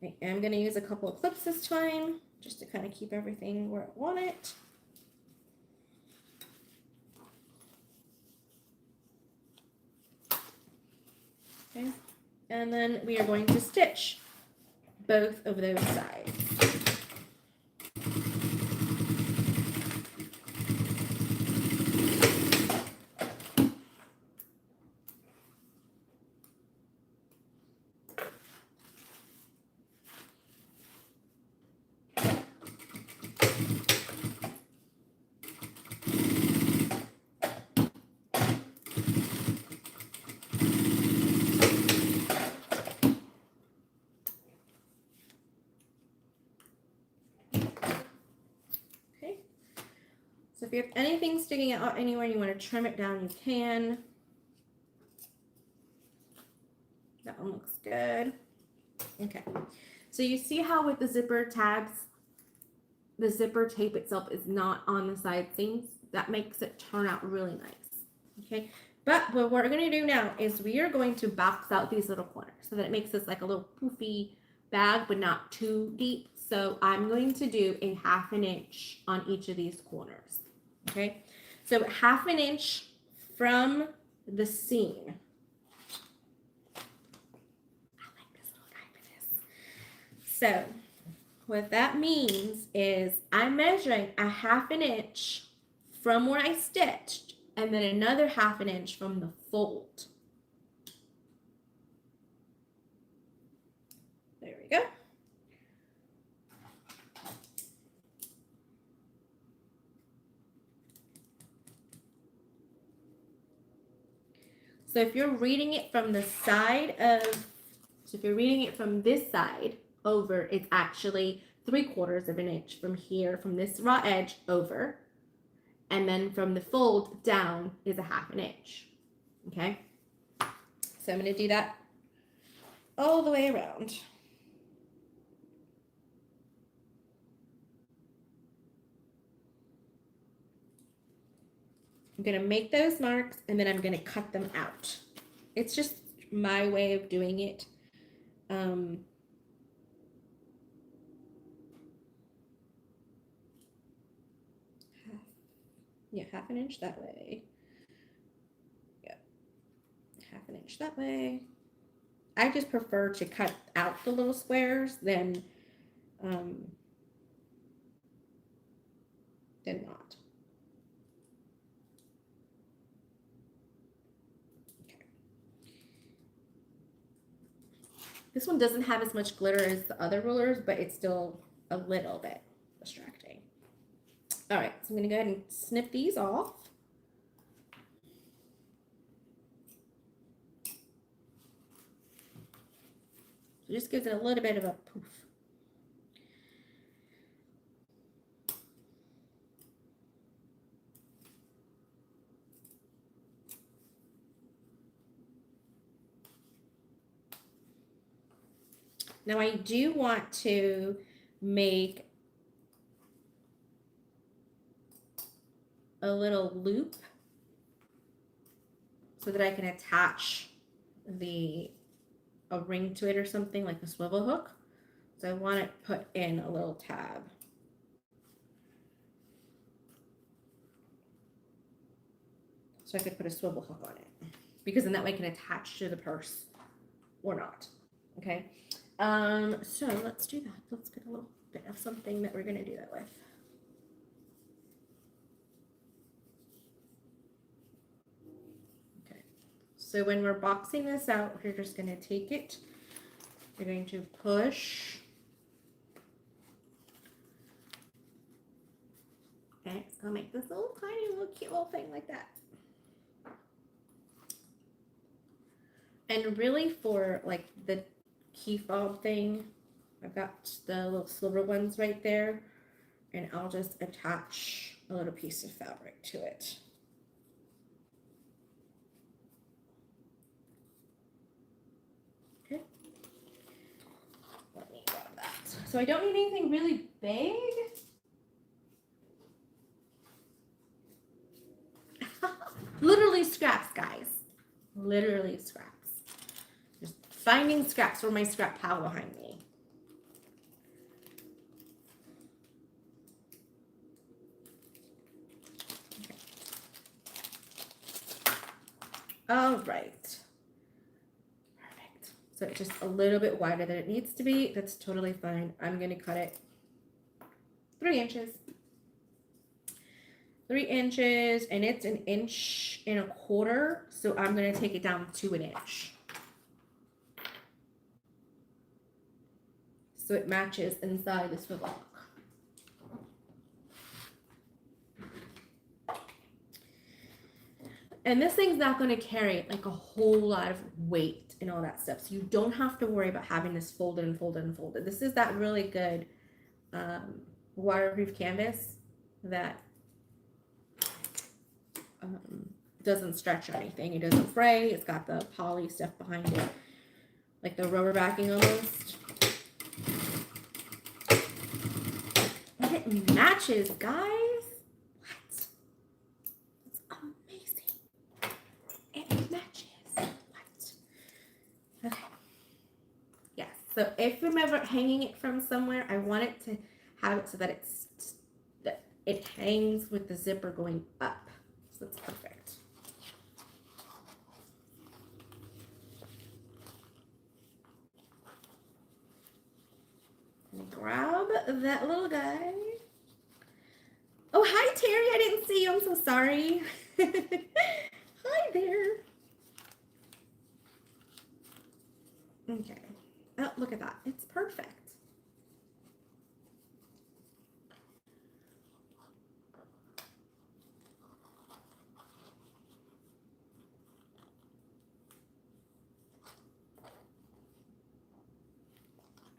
I am going to use a couple of clips this time just to kind of keep everything where I want it. Okay, and then we are going to stitch both of those sides. So if you have anything sticking out anywhere and you want to trim it down, you can. That one looks good. Okay. So you see how with the zipper tabs, the zipper tape itself is not on the side seams? That makes it turn out really nice. Okay. But what we're going to do now is we are going to box out these little corners so that it makes this like a little poofy bag, but not too deep. So I'm going to do a 1/2 inch on each of these corners. Okay, so 1/2 inch from the seam. I like this little guy for this. So what that means is I'm measuring a 1/2 inch from where I stitched and then another 1/2 inch from the fold. There we go. So if you're reading it from the side of, so if you're reading it from this side over, it's actually 3/4 inch from here, from this raw edge over, and then from the fold down is a 1/2 inch. Okay, so I'm going to do that all the way around. I'm going to make those marks and then I'm going to cut them out. It's just my way of doing it. Yeah, 1/2 inch that way. Yeah, 1/2 inch that way. I just prefer to cut out the little squares than not. Okay. This one doesn't have as much glitter as the other rulers, but it's still a little bit distracting. All right, so I'm going to go ahead and snip these off. It just gives it a little bit of a poof. Now I do want to make a little loop so that I can attach a ring to it or something like a swivel hook. So I want it put in a little tab. So I could put a swivel hook on it because then that way I can attach to the purse or not. Okay. So let's do that. Let's get a little bit of something that we're gonna do that with. Okay. So when we're boxing this out, we're just gonna take it. You're going to push. Okay, it's gonna make this little tiny little cute little thing like that. And really for like the key fob thing, I've got the little silver ones right there, and I'll just attach a little piece of fabric to it. Okay. Let me grab that. So I don't need anything really big. Literally scraps, guys. Literally scraps. Just finding scraps for my scrap pile behind me. Okay. All right. Perfect. So it's just a little bit wider than it needs to be. That's totally fine. I'm going to cut it 3 inches. 3 inches, and it's 1.25 inches. So I'm going to take it down to 1 inch. So it matches inside the swivel hook. And this thing's not going to carry like a whole lot of weight and all that stuff. So you don't have to worry about having this folded and folded and folded. This is that really good waterproof canvas that doesn't stretch or anything. It doesn't fray. It's got the poly stuff behind it, like the rubber backing almost. And it matches, guys. What? It's amazing. It matches. What? Okay. Yes. So if I'm ever hanging it from somewhere, I want it to have it so that it hangs with the zipper going up. So that's perfect. Grab that little guy. Oh, hi, Terry. I didn't see you. I'm so sorry. Hi there. Okay. Oh, look at that. It's perfect.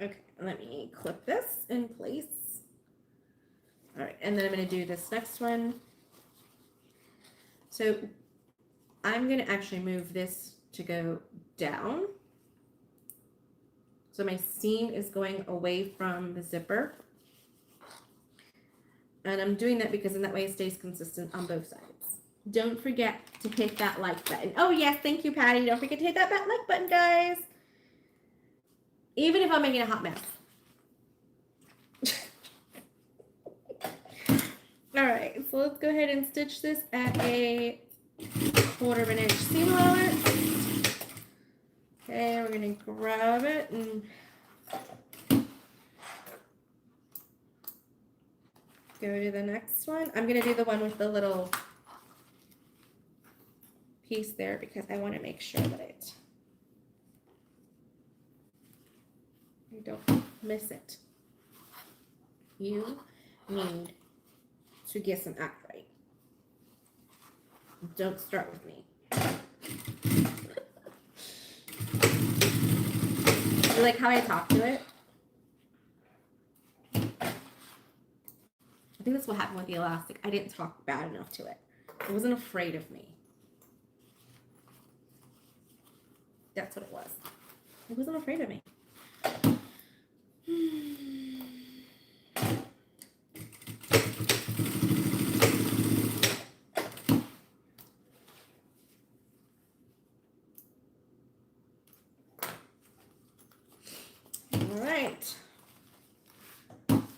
Okay, let me clip this in place. All right, and then I'm going to do this next one. So I'm going to actually move this to go down. So my seam is going away from the zipper. And I'm doing that because in that way it stays consistent on both sides. Don't forget to hit that like button. Oh yes, thank you, Patty. Don't forget to hit that like button, guys. Even if I'm making a hot mess. All right, so let's go ahead and stitch this at a 1/4 inch seam allowance. Okay, we're gonna grab it and go to the next one. I'm gonna do the one with the little piece there because I want to make sure that I don't miss it. You need to get some act right. Don't start with me. You like how I talk to it? I think that's what happened with the elastic. I didn't talk bad enough to it. It wasn't afraid of me. That's what it was. It wasn't afraid of me. All right.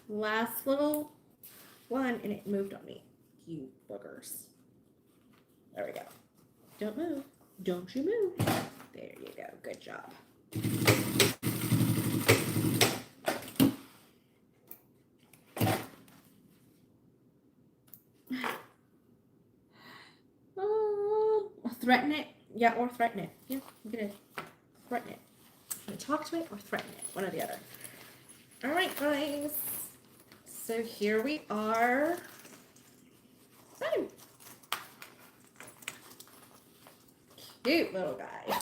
Last little one, and it moved on me. You boogers. There we go. Don't move. Don't you move. There you go. Good job. Threaten it. Yeah, or threaten it. Yeah, I'm gonna threaten it. I'm gonna talk to it or threaten it. One or the other. All right, guys. So here we are. So cute little guy.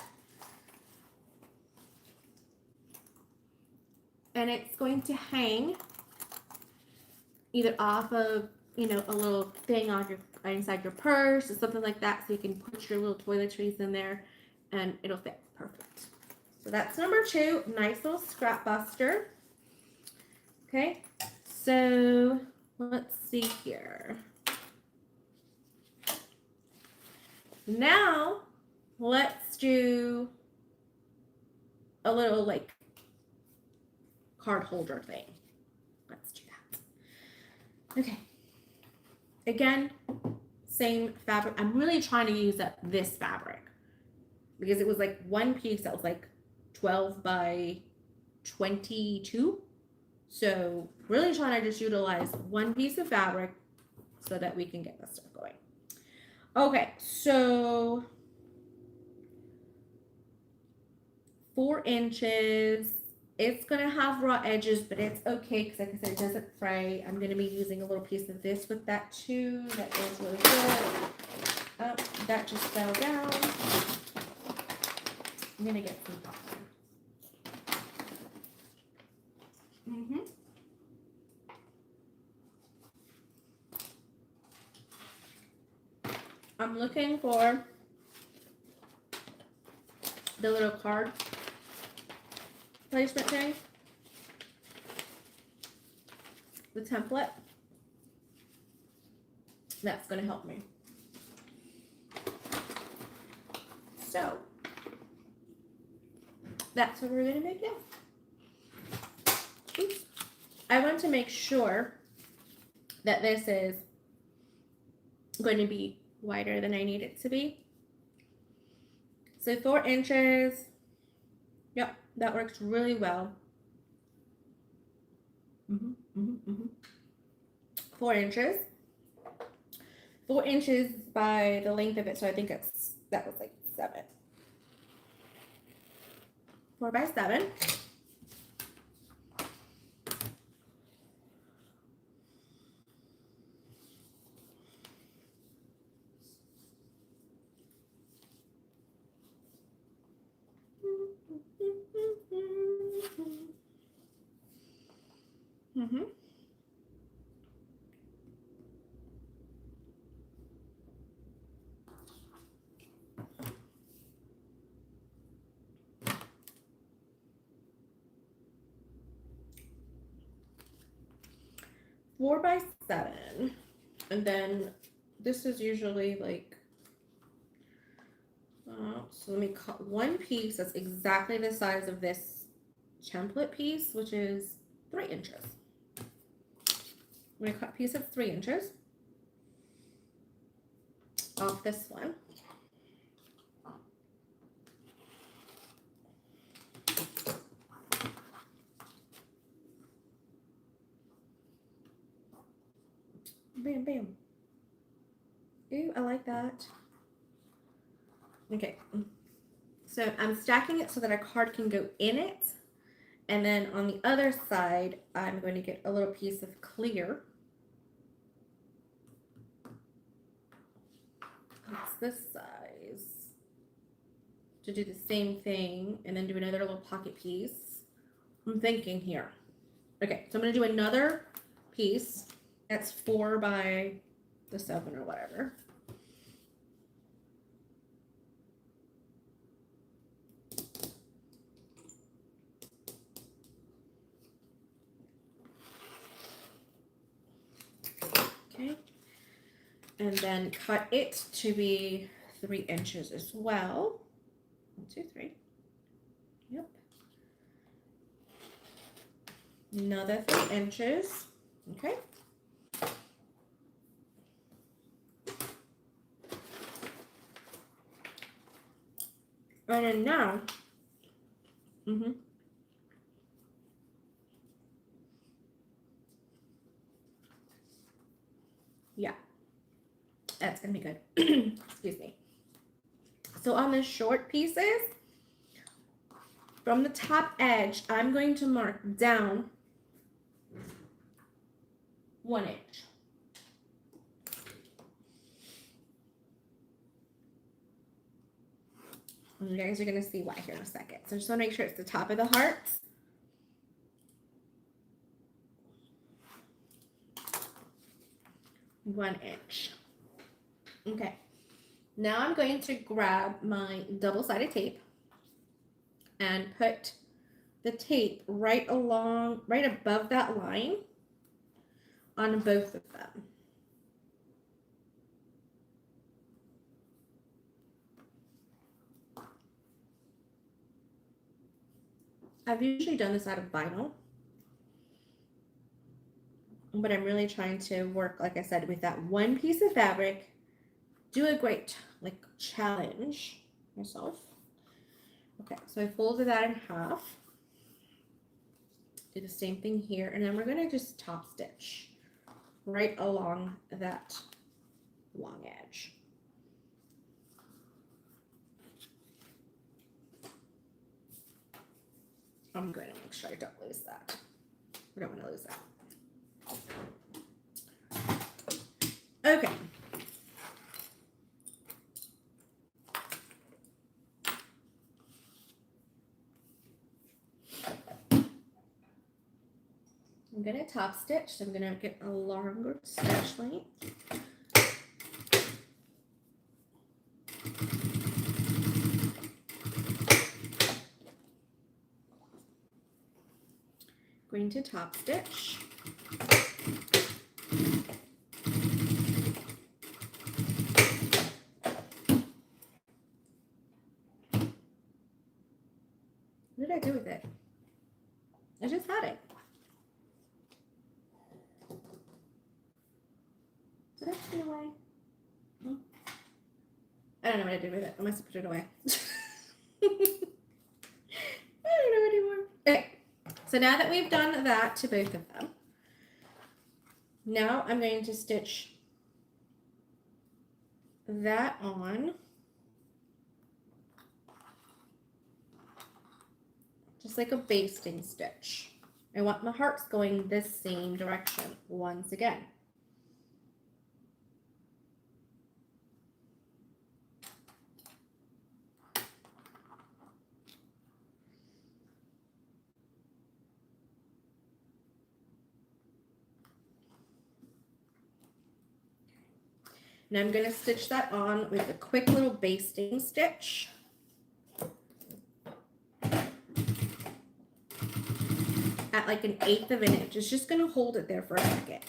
And it's going to hang either off of, you know, a little thing on your inside your purse or something like that, so you can put your little toiletries in there and it'll fit perfect. So that's number 2. Nice little scrap buster. Okay, so let's see here. Now let's do a little like card holder thing. Let's do that. Okay. Again, same fabric. I'm really trying to use up this fabric because it was like one piece that was like 12 by 22. So really trying to just utilize one piece of fabric so that we can get this stuff going. Okay, so 4 inches. It's going to have raw edges, but it's okay because, like I said, it doesn't fray. I'm going to be using a little piece of this with that too. That goes really good. Oh, that just fell down. I'm going to get some popcorn. I'm looking for the little card placement thing, the template. That's going to help me. So that's what we're going to make now. Oops. I want to make sure that this is going to be wider than I need it to be. So 4 inches. Yep, that works really well. 4 inches. 4 inches by the length of it, so I think that was like 7. 4 by 7. Mm-hmm. Four by 7, and then this is usually like, so let me cut one piece that's exactly the size of this template piece, which is 3 inches. I'm going to cut a piece of 3 inches off this one. Bam, bam. Ooh, I like that. Okay. So I'm stacking it so that our card can go in it. And then on the other side, I'm going to get a little piece of clear. It's this size. To do the same thing and then do another little pocket piece. I'm thinking here. Okay, so I'm going to do another piece that's 4 by the 7 or whatever. Okay. And then cut it to be 3 inches as well. 1, 2, 3. Yep. Another 3 inches. Okay. And then now, yeah, that's gonna be good. Excuse me. So on the short pieces, from the top edge, I'm going to mark down 1 inch. And you guys are gonna see why here in a second. So just wanna make sure it's the top of the hearts. One inch. Okay. Now I'm going to grab my double-sided tape and put the tape right above that line on both of them. I've usually done this out of vinyl, but I'm really trying to work, like I said, with that one piece of fabric, do a great challenge myself. Okay, so I folded that in half. Do the same thing here, and then we're gonna just top stitch right along that long edge. I'm going to make sure I don't lose that. We don't want to lose that. Okay. I'm going to top stitch, so I'm going to get a longer stitch length. Going to top stitch. What did I do with it? I just had it. Did I put it away? I don't know what I did with it. I must have put it away. I don't know anymore. Okay. So now that we've done that to both of them, now I'm going to stitch that on just like a basting stitch. I want my hearts going this same direction once again. Now I'm going to stitch that on with a quick little basting stitch. At like 1/8 of an inch. It's just going to hold it there for a second.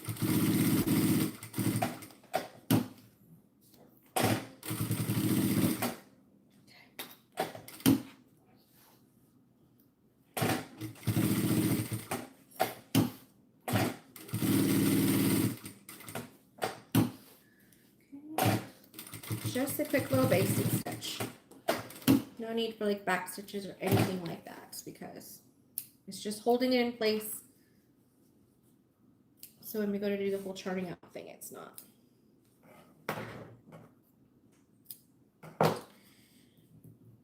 Just a quick little basting stitch. No need for like back stitches or anything like that because it's just holding it in place. So when we go to do the whole charting out thing, it's not.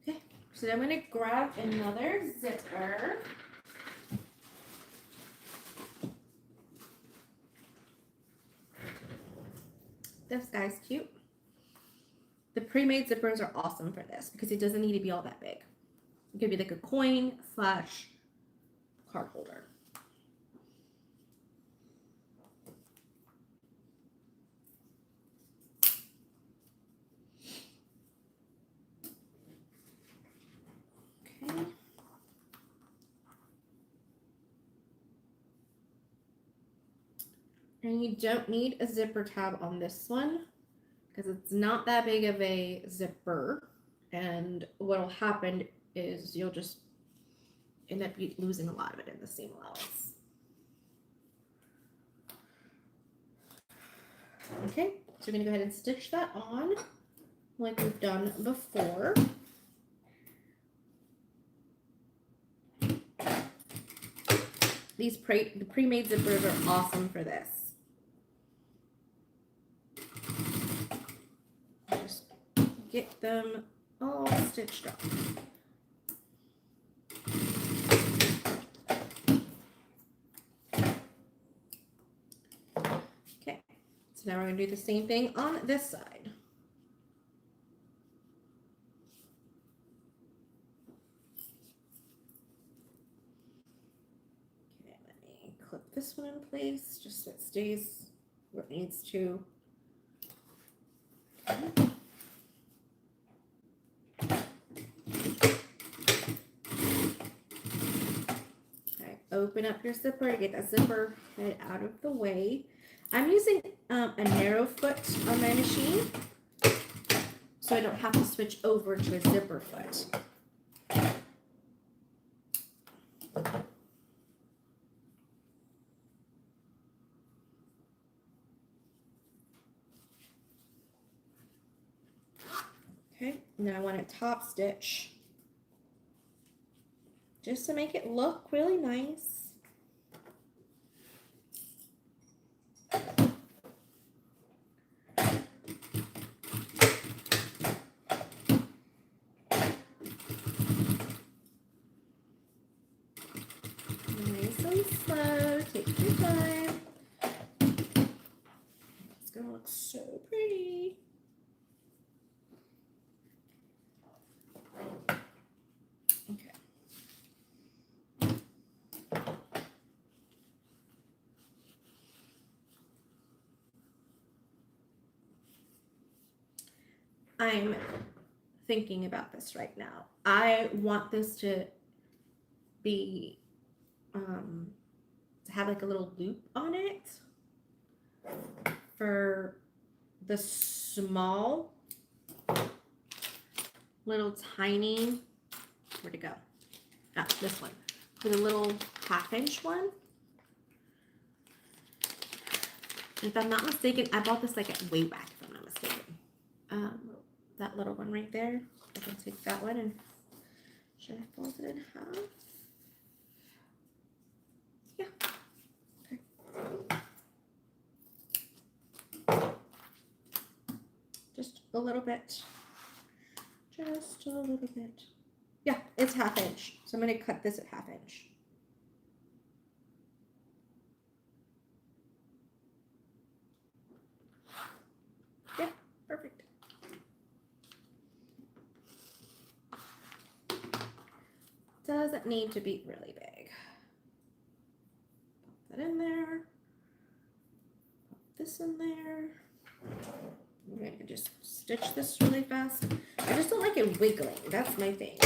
Okay, so then I'm going to grab another zipper. This guy's cute. The pre-made zippers are awesome for this because it doesn't need to be all that big. It could be like a coin / card holder. Okay. And you don't need a zipper tab on this one because it's not that big of a zipper. And what'll happen is you'll just end up losing a lot of it in the seam allowance. Okay, so we're gonna go ahead and stitch that on like we've done before. The pre-made zippers are awesome for this. Just get them all stitched up. Okay, so now we're going to do the same thing on this side. Okay, let me clip this one in place just so it stays where it needs to. Okay. Open up your zipper to get that zipper head out of the way. I'm using a narrow foot on my machine, so I don't have to switch over to a zipper foot. Okay, now I want to top stitch just to make it look really nice. Nice and slow, take your time. It's gonna look so pretty. Okay. I'm thinking about this right now. I want this to be, to have like a little loop on it for the small, little tiny, where'd it go? Ah, this one. For the little 1/2 inch one. If I'm not mistaken, I bought this like at way back, if I'm not mistaken. That little one right there. I can take that one and should I fold it in half? Yeah. Okay. Just a little bit. Just a little bit. Yeah, it's 1/2 inch. So I'm going to cut this at 1/2 inch. Yeah, perfect. Doesn't need to be really big. Put that in there. Put this in there. I'm going to just stitch this really fast. I just don't like it wiggling. That's my thing.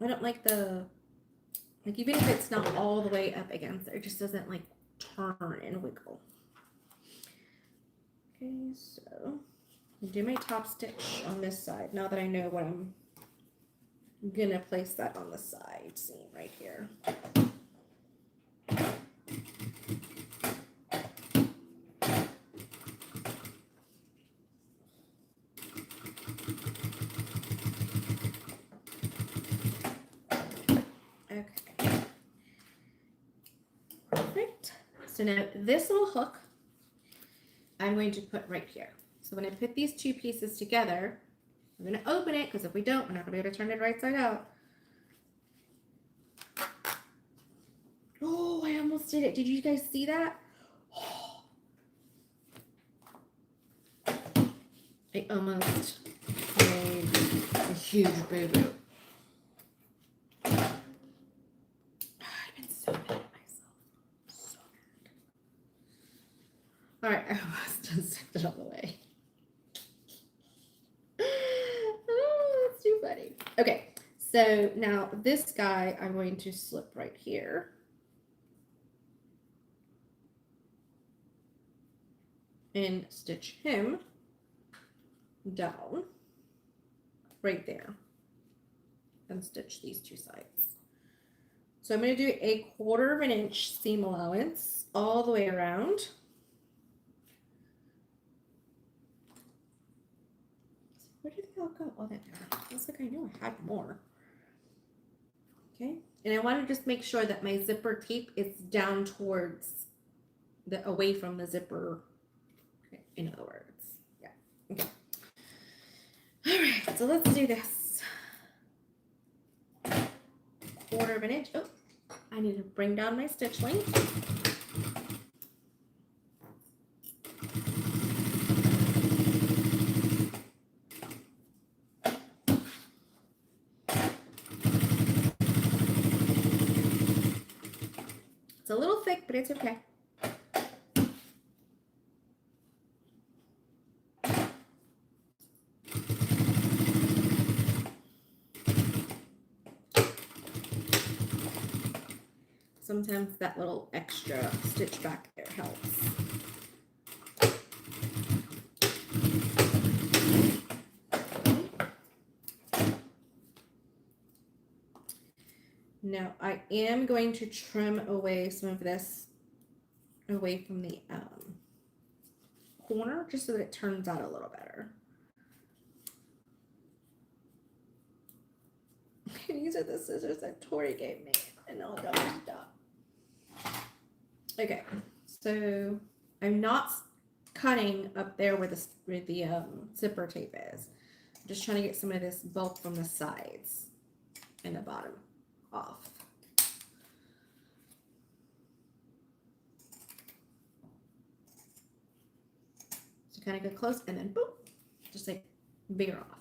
I don't like even if it's not all the way up against it just doesn't like turn and wiggle. Okay, so I'll do my top stitch on this side now that I know what I'm gonna place that on the side seam right here. Okay. Perfect. So now this little hook I'm going to put right here. So when I put these two pieces together, I'm going to open it because if we don't, we're not going to be able to turn it right side out. Oh, I almost did it. Did you guys see that? Oh. I almost made a huge boo-boo. I've been so mad at myself. So mad. All right, I almost just stepped it all the way. Oh, that's too funny. Okay, so now this guy I'm going to slip right here. and stitch him down right there and stitch these two sides. So I'm going to do a 1/4 inch seam allowance all the way around. Where did they all go? Oh, there. Looks like I knew I had more. Okay, and I want to just make sure that my zipper tape is down towards the away from the zipper. Okay, in other words, yeah. Okay. All right, so let's do this. 1/4 inch. Oh, I need to bring down my stitch length. It's a little thick, but it's okay. Sometimes that little extra stitch back there helps. Now I am going to trim away some of this away from the corner just so that it turns out a little better. These are the scissors that Tori gave me, and I'll double stop. Okay, so I'm not cutting up there where the zipper tape is. I'm just trying to get some of this bulk from the sides and the bottom off. So kind of get close and then boop, just like bigger off.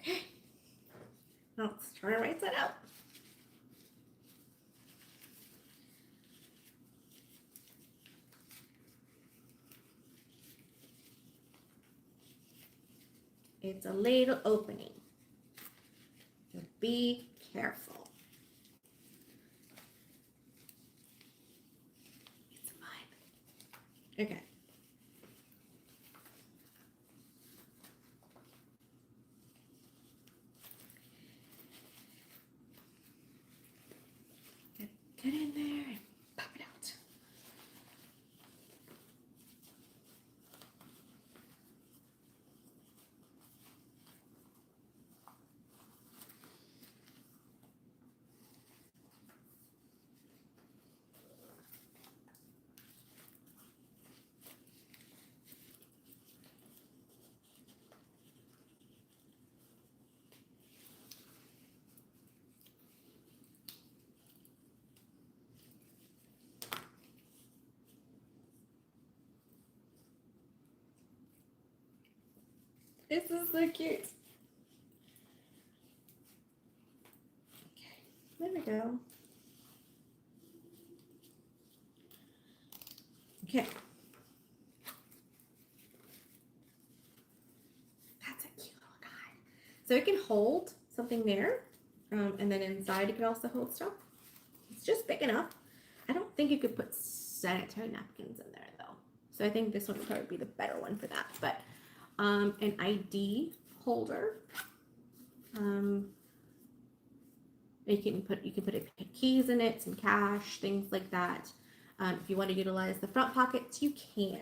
Okay, now let's turn it right side out. It's a little opening, so be careful. It's fine. Okay. Get in there and pop it out. This is so cute. Okay, there we go. Okay. That's a cute little guy. So it can hold something there, and then inside it can also hold stuff. It's just big enough. I don't think you could put sanitary napkins in there though. So I think this one would probably be the better one for that. But an ID holder. You can put keys in it, some cash, things like that. If you want to utilize the front pockets, you can.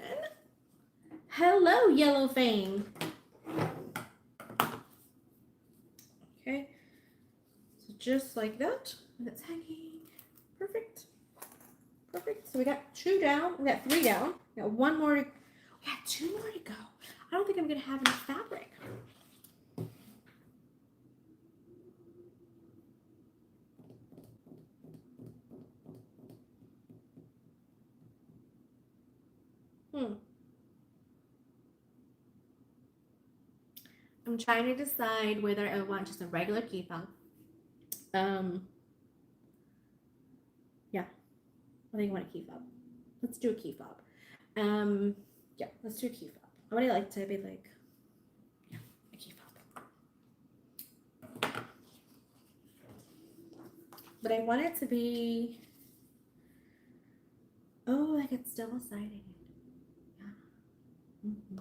Hello, Yellow Fang. Okay, so just like that, and it's hanging. Perfect. Perfect. So we got 2 down. We got 3 down. We got 1 more. We got 2 more to go. I don't think I'm gonna have enough fabric. I'm trying to decide whether I want just a regular key fob. Yeah. What do you want a key fob? Let's do a key fob. Yeah, let's do a key fob. I would like to be like, yeah, a key fob. But I want it to be, oh, like it's double-sided. Yeah. Mm-hmm.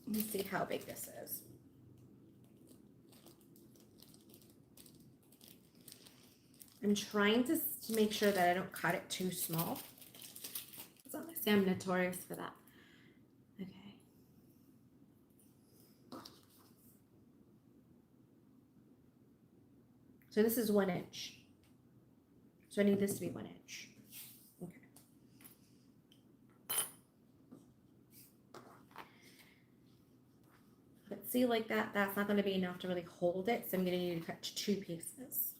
Let me see how big this is. I'm trying to make sure that I don't cut it too small. So I'm notorious for that. Okay. So this is 1 inch. So I need this to be 1 inch. Okay. But see, like that, that's not going to be enough to really hold it. So I'm going to need to cut 2 pieces.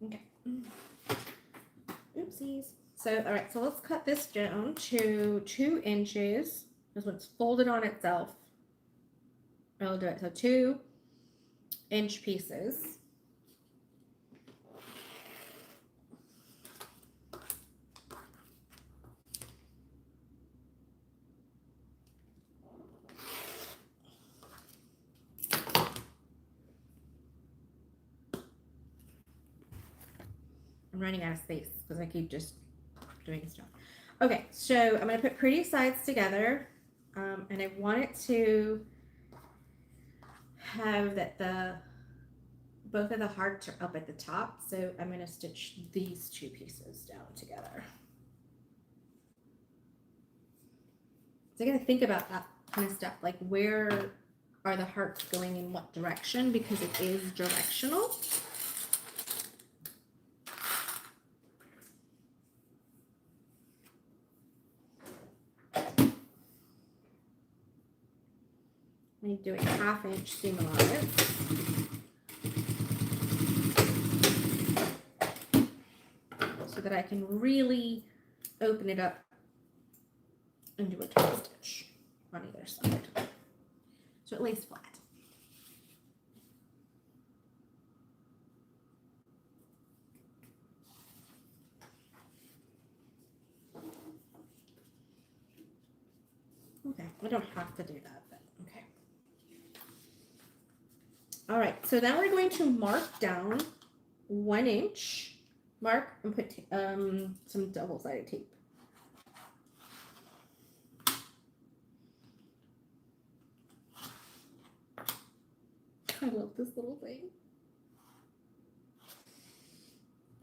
Okay. Oopsies. So, all right, so let's cut this down to 2 inches. This one's folded on itself. I'll do it. So 2-inch pieces. I'm running out of space because I keep just doing stuff. Okay, so I'm going to put pretty sides together, and I want it to have that both of the hearts are up at the top, so I'm going to stitch these 2 pieces down together. So I got to think about that kind of stuff, like where are the hearts going in what direction, because it is directional. I'm doing 1/2 inch seam allowance. So that I can really open it up and do a toe stitch on either side. So it lays flat. Okay, I don't have to do that, but okay. All right, so now we're going to mark down 1 inch. Mark and put some double-sided tape. I love this little thing.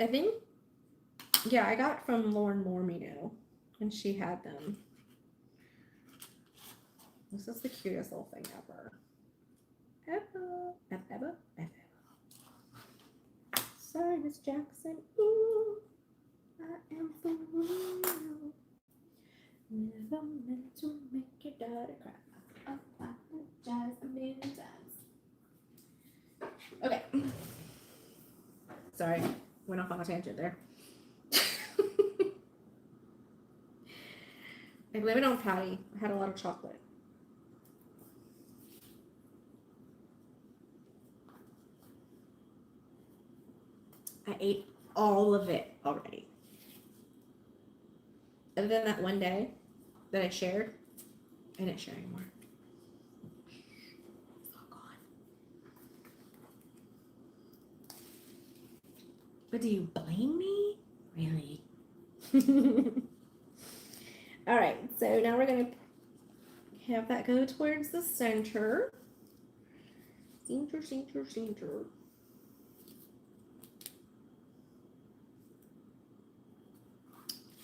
I think, yeah, I got from Lauren Mormino, and she had them. This is the cutest little thing ever. Ever. Sorry, Miss Jackson. Ooh, I am for real. Never meant to make your daughter cry. I apologize a million times. Okay. Sorry, went off on a tangent there. I blame it on Patty. I had a lot of chocolate. I ate all of it already. Other than that one day that I shared, I didn't share anymore. It's all gone. But do you blame me? Really? All right, so now we're going to have that go towards the center. Center.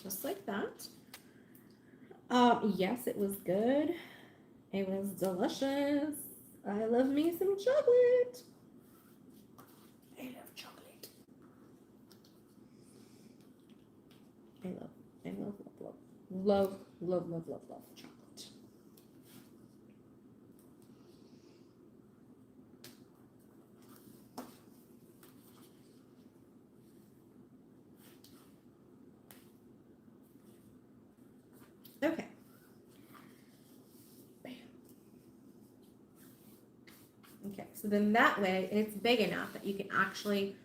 Just like that. Yes, it was good. It was delicious. I love me some chocolate. I love chocolate. I love chocolate. Okay. Bam. Okay, so then that way it's big enough that you can actually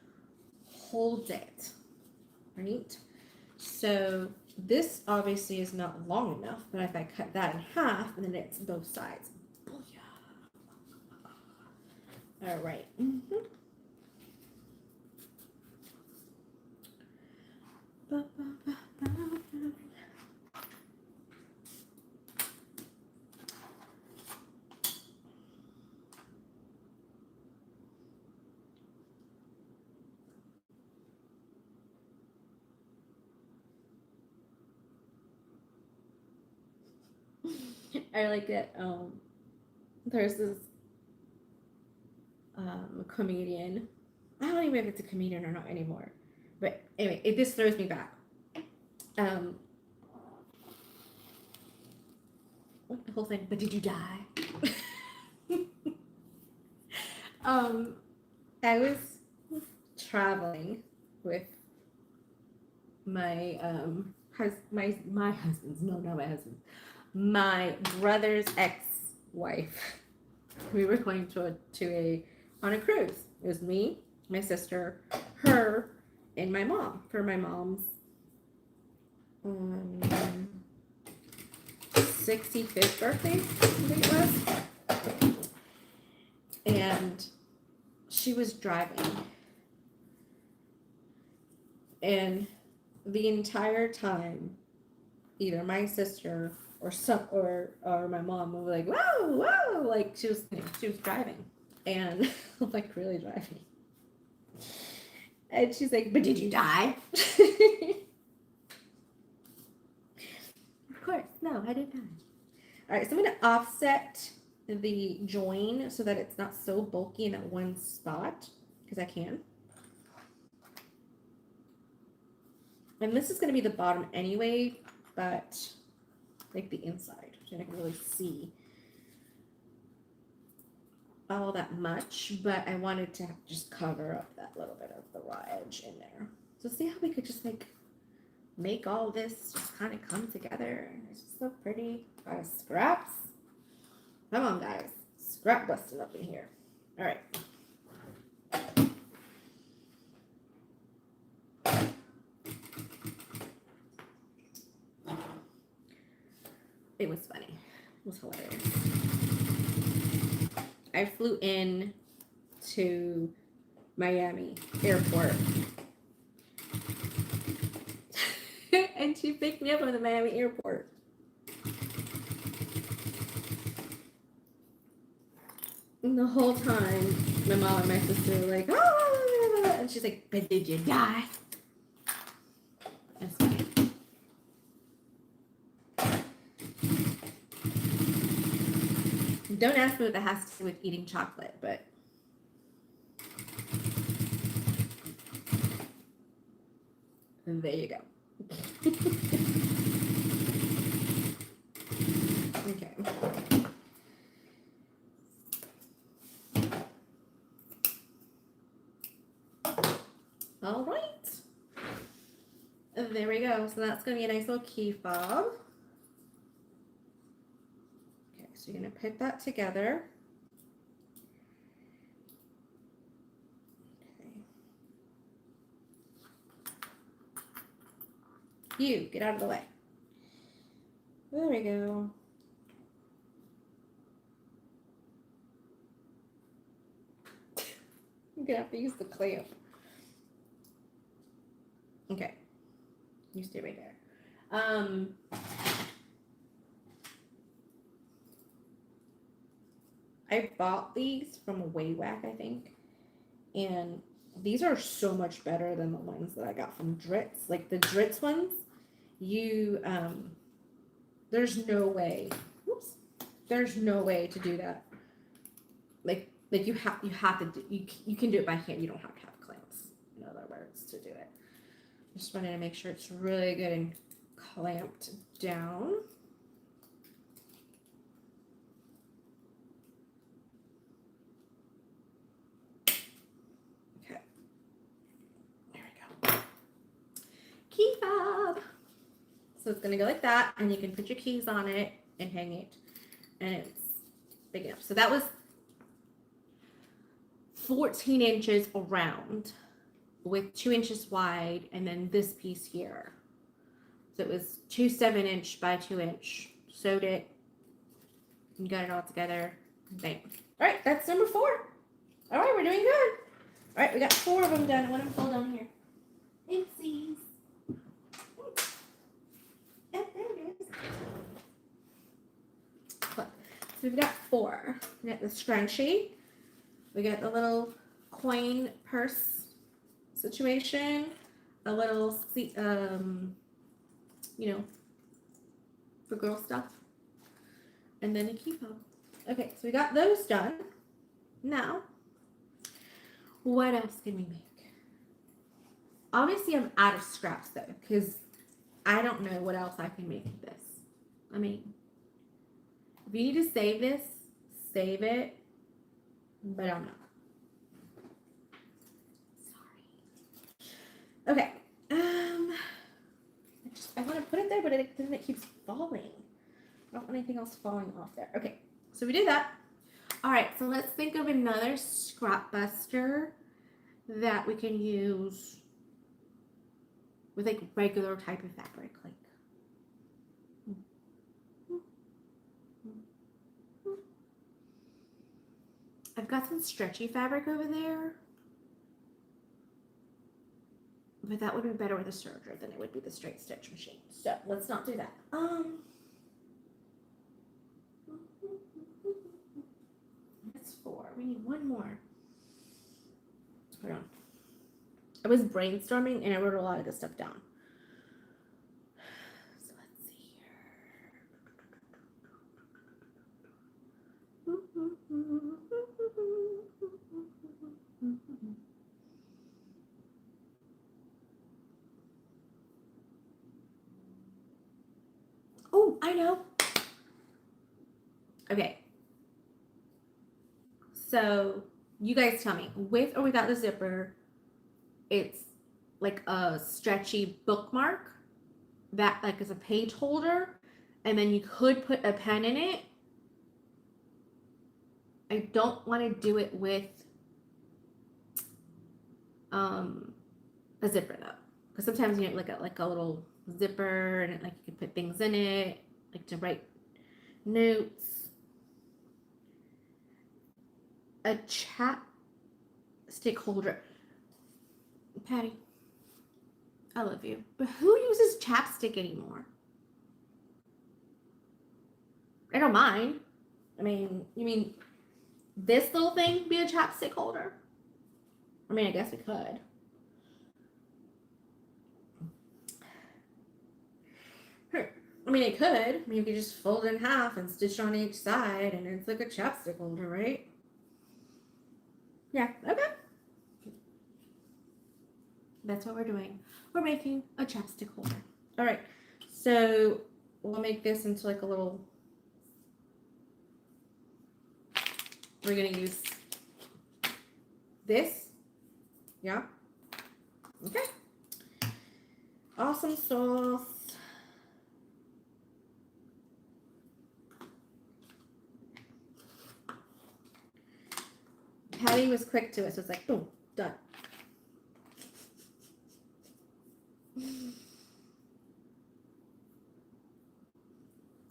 hold it, right? So this obviously is not long enough, but if I cut that in half, and then it's both sides. All right. I like it. There's this comedian. I don't even know if it's a comedian or not anymore. But anyway, this throws me back. What the whole thing? But did you die? um, I was traveling with my my husband's, no, not my husband, my brother's ex-wife. We were going to a on a cruise. It was me, my sister, her, and my mom for my mom's 65th birthday, I think it was. And she was driving, and the entire time, either my sister or my mom would be like, whoa, whoa, like she was driving, and I'm like, really driving? And she's like, but did you die? Of course, no, I didn't die. All right, so I'm gonna offset the join so that it's not so bulky in that one spot, because I can. And this is gonna be the bottom anyway, but like the inside, so I can really see all that much, but I wanted to just cover up that little bit of the raw edge in there. So see how we could just like make all this just kind of come together. It's just so pretty. Got scraps. Come on, guys. Scrap busting up in here. All right. It was funny. It was hilarious. I flew in to Miami airport. And she picked me up from the Miami airport. And the whole time, my mom and my sister were like, oh, and she's like, but did you die? That's funny. Don't ask me what that has to do with eating chocolate, but and there you go. Okay. All right. There we go. So that's going to be a nice little key fob. Okay, so you're going to put that together. Okay. You, get out of the way. There we go. I'm going to have to use the clamp. Okay. You stay right there. I bought these from Waywack, I think, and these are so much better than the ones that I got from Dritz. Like the Dritz ones, there's no way. Whoops. There's no way to do that. Like you have to do, you can do it by hand. You don't have to have clamps. In other words, to do it. Just wanted to make sure it's really good and clamped down. Okay. There we go. Key fob. So it's gonna go like that, and you can put your keys on it and hang it, and it's big enough. So that was 14 inches around with 2 inches wide, and then this piece here. So it was 2 7-inch by 2-inch. Sewed it and got it all together. Bam. All right, that's number 4. All right, we're doing good. All right, we got 4 of them done. I want them to fall down here. Oopsies. Oh, there it is. Look, so we've got 4. We got the scrunchie. We got the little coin purse situation. A little, you know, for girl stuff. And then a key fob. Okay, so we got those done. Now, what else can we make? Obviously, I'm out of scraps though, because I don't know what else I can make with this. I mean, if you need to save this, save it, but I'm not. Sorry. Okay. I want to put it there, but then it keeps falling. I don't want anything else falling off there. Okay, so we did that. All right, so let's think of another scrap buster that we can use with like regular type of fabric. Like, I've got some stretchy fabric over there, but that would be better with a serger than it would be the straight stitch machine. So let's not do that. That's 4. We need one more. Hold on. I was brainstorming and I wrote a lot of this stuff down. So let's see here. Oh, I know. Okay. So you guys tell me, with or without the zipper, it's like a stretchy bookmark that like is a page holder, and then you could put a pen in it. I don't want to do it with a zipper though, because sometimes you know like a little zipper and like you can put things in it, like to write notes. A chapstick holder. Patty, I love you, but who uses chapstick anymore? I don't mind. I mean, you mean this little thing be a chapstick holder? I mean, I guess we could. I mean, it could. I mean, you could just fold it in half and stitch on each side, and it's like a chapstick holder, right? Yeah, okay. That's what we're doing. We're making a chapstick holder. All right, so we'll make this into like a little, we're gonna use this, yeah, okay. Awesome sauce. Patty was quick to it, so it's like, boom, done.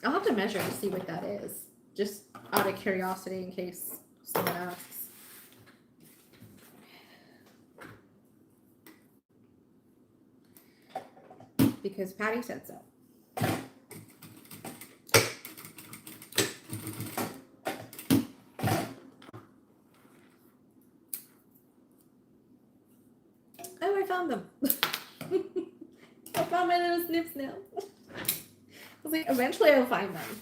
I'll have to measure to see what that is, just out of curiosity in case someone asks. Because Patty said so. Oh, I found them. I found my little snips now. I was like, eventually I'll find them.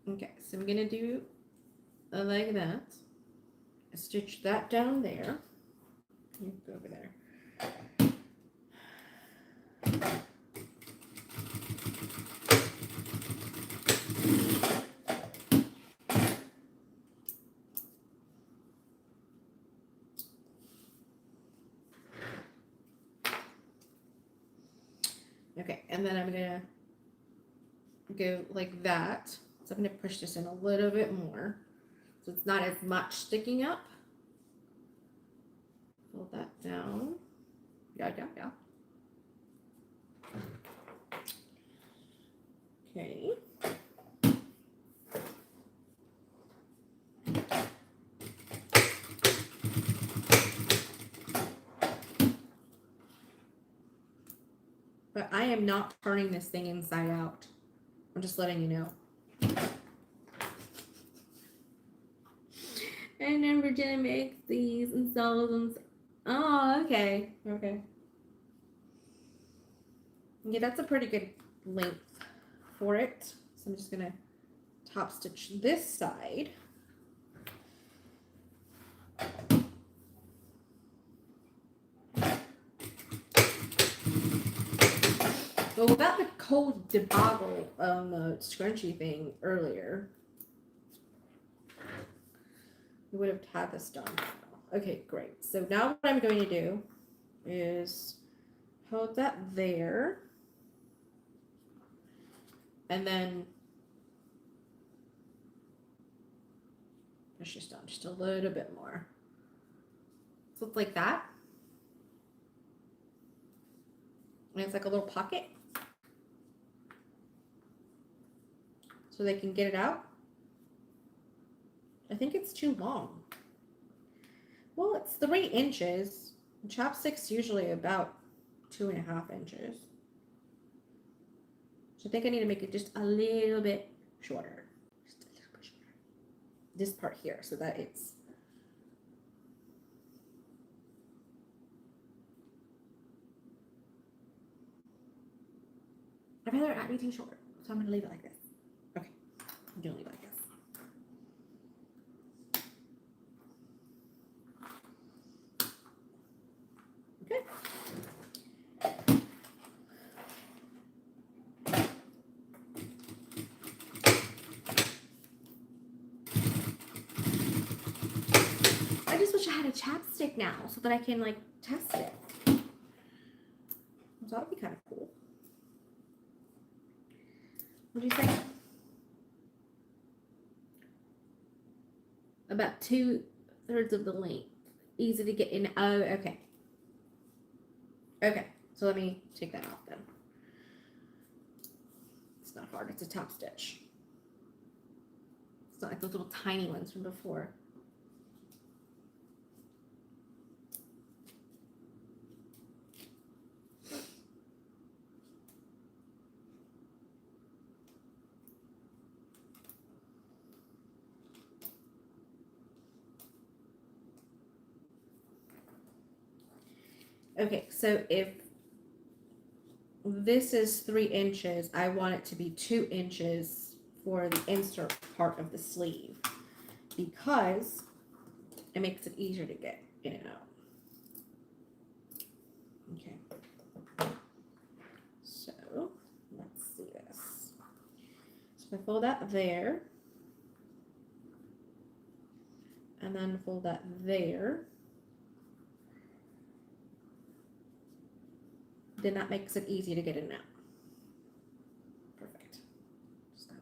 Okay, so I'm gonna do like that. Stitch that down there. You go over there. Okay, and then I'm gonna go like that. So I'm gonna push this in a little bit more. So it's not as much sticking up. Fold that down. Yeah. Okay. But I am not turning this thing inside out. I'm just letting you know. I never did make these and sell them. Oh, okay. Okay. Yeah, that's a pretty good length for it. So I'm just gonna top stitch this side. Well, without the cold debacle on the scrunchie thing earlier, we would have had this done. Okay, great. So now what I'm going to do is hold that there. And then push this down just a little bit more. So it's like that. And it's like a little pocket. So they can get it out. I think it's too long. Well, it's 3 inches. Chapstick's usually about 2.5 inches. So I think I need to make it just a little bit shorter. Just a little bit shorter. This part here, so that it's I'd rather not be too short. So I'm gonna leave it like this. Okay. I'm gonna leave it like this. Okay. I just wish I had a chapstick now so that I can like test it. So that would be kind of cool. What do you think? About 2/3 of the length. Easy to get in. Oh, okay. Okay, so let me take that off then. It's not hard, it's a top stitch. It's not like those little tiny ones from before. Okay, so if this is 3 inches, I want it to be 2 inches for the insert part of the sleeve because it makes it easier to get in and out. Okay. So let's see this. So I fold that there. And then fold that there. Then that makes it easy to get in and out. Perfect. Just gonna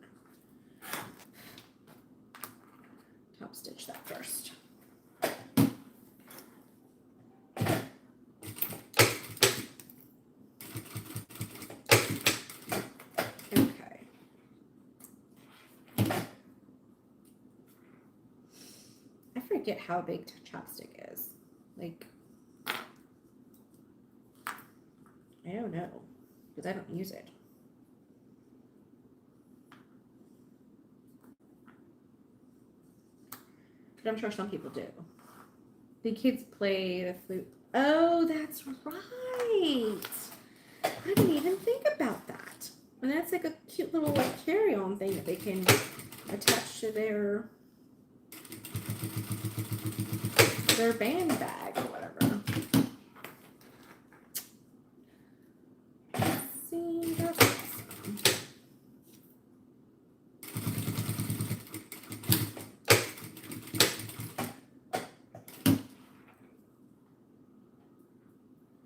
top stitch that first. Okay. I forget how big Chapstick is. Like, I don't know, because I don't use it. But I'm sure some people do. The kids play the flute. Oh, that's right. I didn't even think about that. And that's like a cute little like carry-on thing that they can attach to their band bag or whatever. See, that's awesome.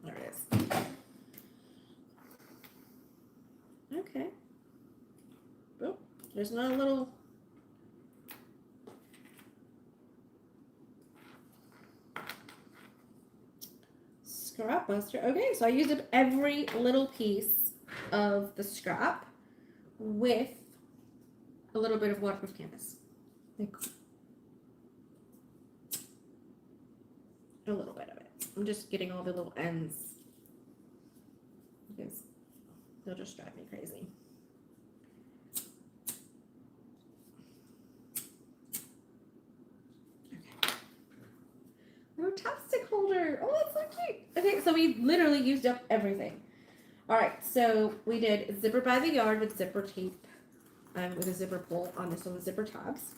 There it is. Okay. Oh, there's another little scrap buster. Okay, so I used up every little piece of the scrap with a little bit of waterproof canvas. Like a little bit of it. I'm just getting all the little ends because they'll just drive me crazy. Okay. Oh, chapstick holder. Oh, that's so cute. Okay, so we literally used up everything. All right, so we did zipper by the yard with zipper tape, with a zipper pull on this one with zipper tabs.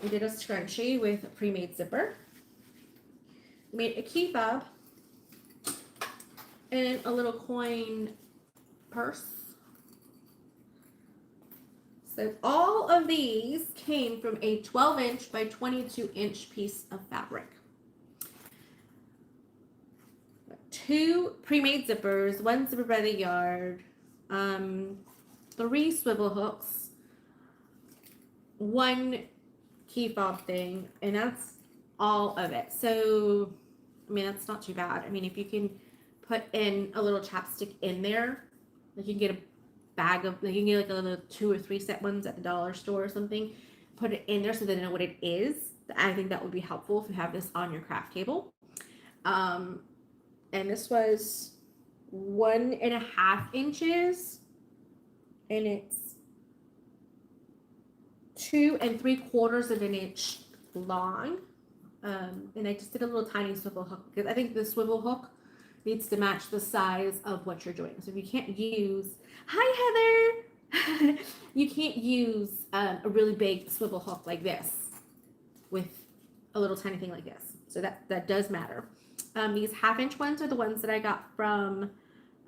We did a scrunchie with a pre-made zipper. We made a key fob and a little coin purse. So all of these came from a 12-inch by 22-inch piece of fabric. 2 pre-made zippers, 1 zipper by the yard, 3 swivel hooks, 1 key fob thing, and that's all of it. So, I mean, that's not too bad. I mean, if you can put in a little chapstick in there, like you can get a bag of, like you can get like a little 2 or 3 set ones at the dollar store or something, put it in there so they know what it is. I think that would be helpful if you have this on your craft table. And this was 1.5 inches, and it's 2 3/4 of an inch long. And I just did a little tiny swivel hook because I think the swivel hook needs to match the size of what you're doing. So if you can't use, hi Heather, you can't use a really big swivel hook like this with a little tiny thing like this. So that does matter. These 1/2-inch ones are the ones that I got from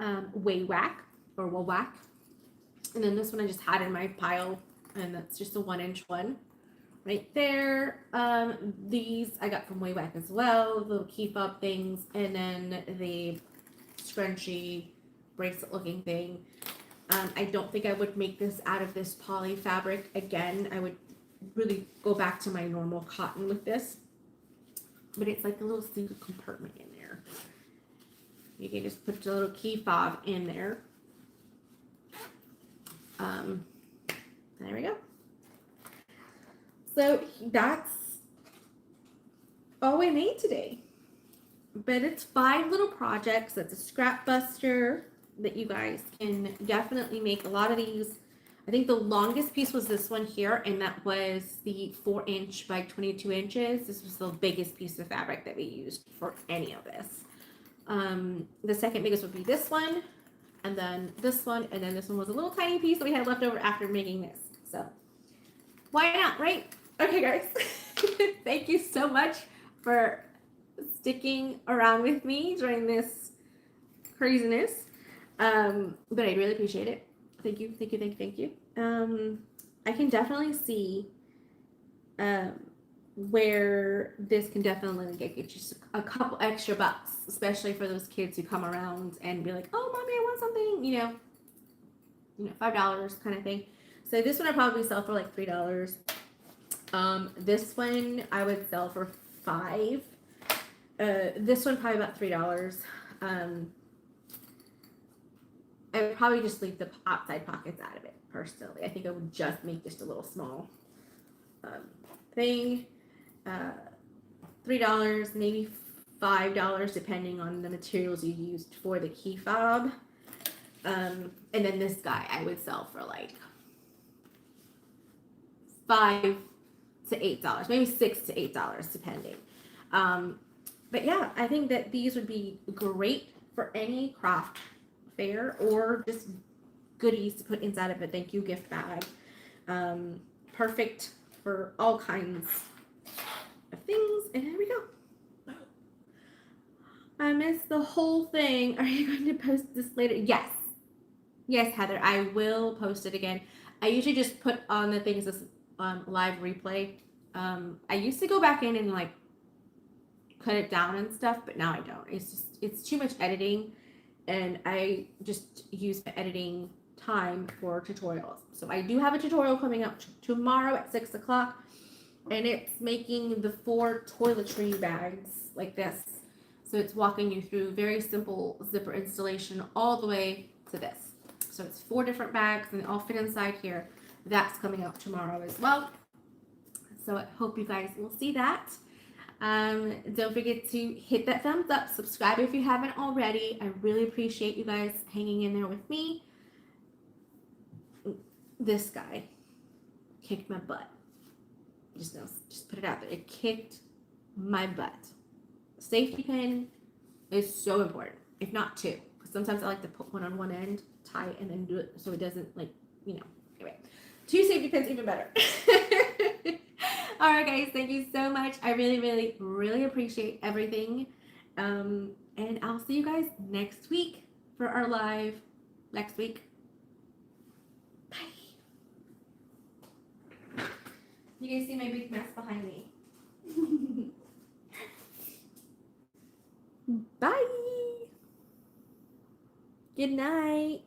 Waywack or Wawack. And then this one I just had in my pile, and that's just a 1-inch one right there. These I got from Waywack as well, the little key fob things, and then the scrunchy bracelet looking thing. I don't think I would make this out of this poly fabric again. I would really go back to my normal cotton with this. But it's like a little secret compartment in there. You can just put the little key fob in there. There we go. So that's all we made today. But it's 5 little projects. That's a scrap buster that you guys can definitely make a lot of these. I think the longest piece was this one here, and that was the 4-inch by 22 inches. This was the biggest piece of fabric that we used for any of this. The second biggest would be this one, and then this one, and then this one was a little tiny piece that we had left over after making this. So why not, right? Okay, guys. Thank you so much for sticking around with me during this craziness. But I really appreciate it. Thank you, thank you, thank you, thank you. I can definitely see where this can definitely get you just a couple extra bucks, especially for those kids who come around and be like, "Oh, mommy, I want something," you know, $5 kind of thing. So this one I probably sell for like $3. This one I would sell for $5. This one probably about $3. I would probably just leave the outside pockets out of it, personally. I think I would just make just a little small thing. $3, maybe $5, depending on the materials you used for the key fob. And then this guy I would sell for like $5 to $8, maybe $6 to $8, depending. But yeah, I think that these would be great for any craft fair or just goodies to put inside of a thank you gift bag. Perfect for all kinds of things. And here we go. I missed the whole thing. Are you going to post this later? Yes. Yes, Heather, I will post it again. I usually just put on the things as live replay. I used to go back in and like cut it down and stuff, but now I don't. It's too much editing, and I just use my editing time for tutorials. So I do have a tutorial coming up tomorrow at 6 o'clock, and it's making the 4 toiletry bags like this. So it's walking you through very simple zipper installation all the way to this. So it's 4 different bags and they all fit inside here. That's coming out tomorrow as well. So I hope you guys will see that. Don't forget to hit that thumbs up, subscribe if you haven't already. I really appreciate you guys hanging in there with me. This guy kicked my butt. Just put it out there. It kicked my butt. Safety pin is so important, if not 2. Because sometimes I like to put one on one end, tie it, and then do it so it doesn't anyway. 2 safety pins, even better. All right, guys, thank you so much. I really, really, really appreciate everything. And I'll see you guys next week for our live next week. Bye. You guys see my big mess behind me. Bye. Good night.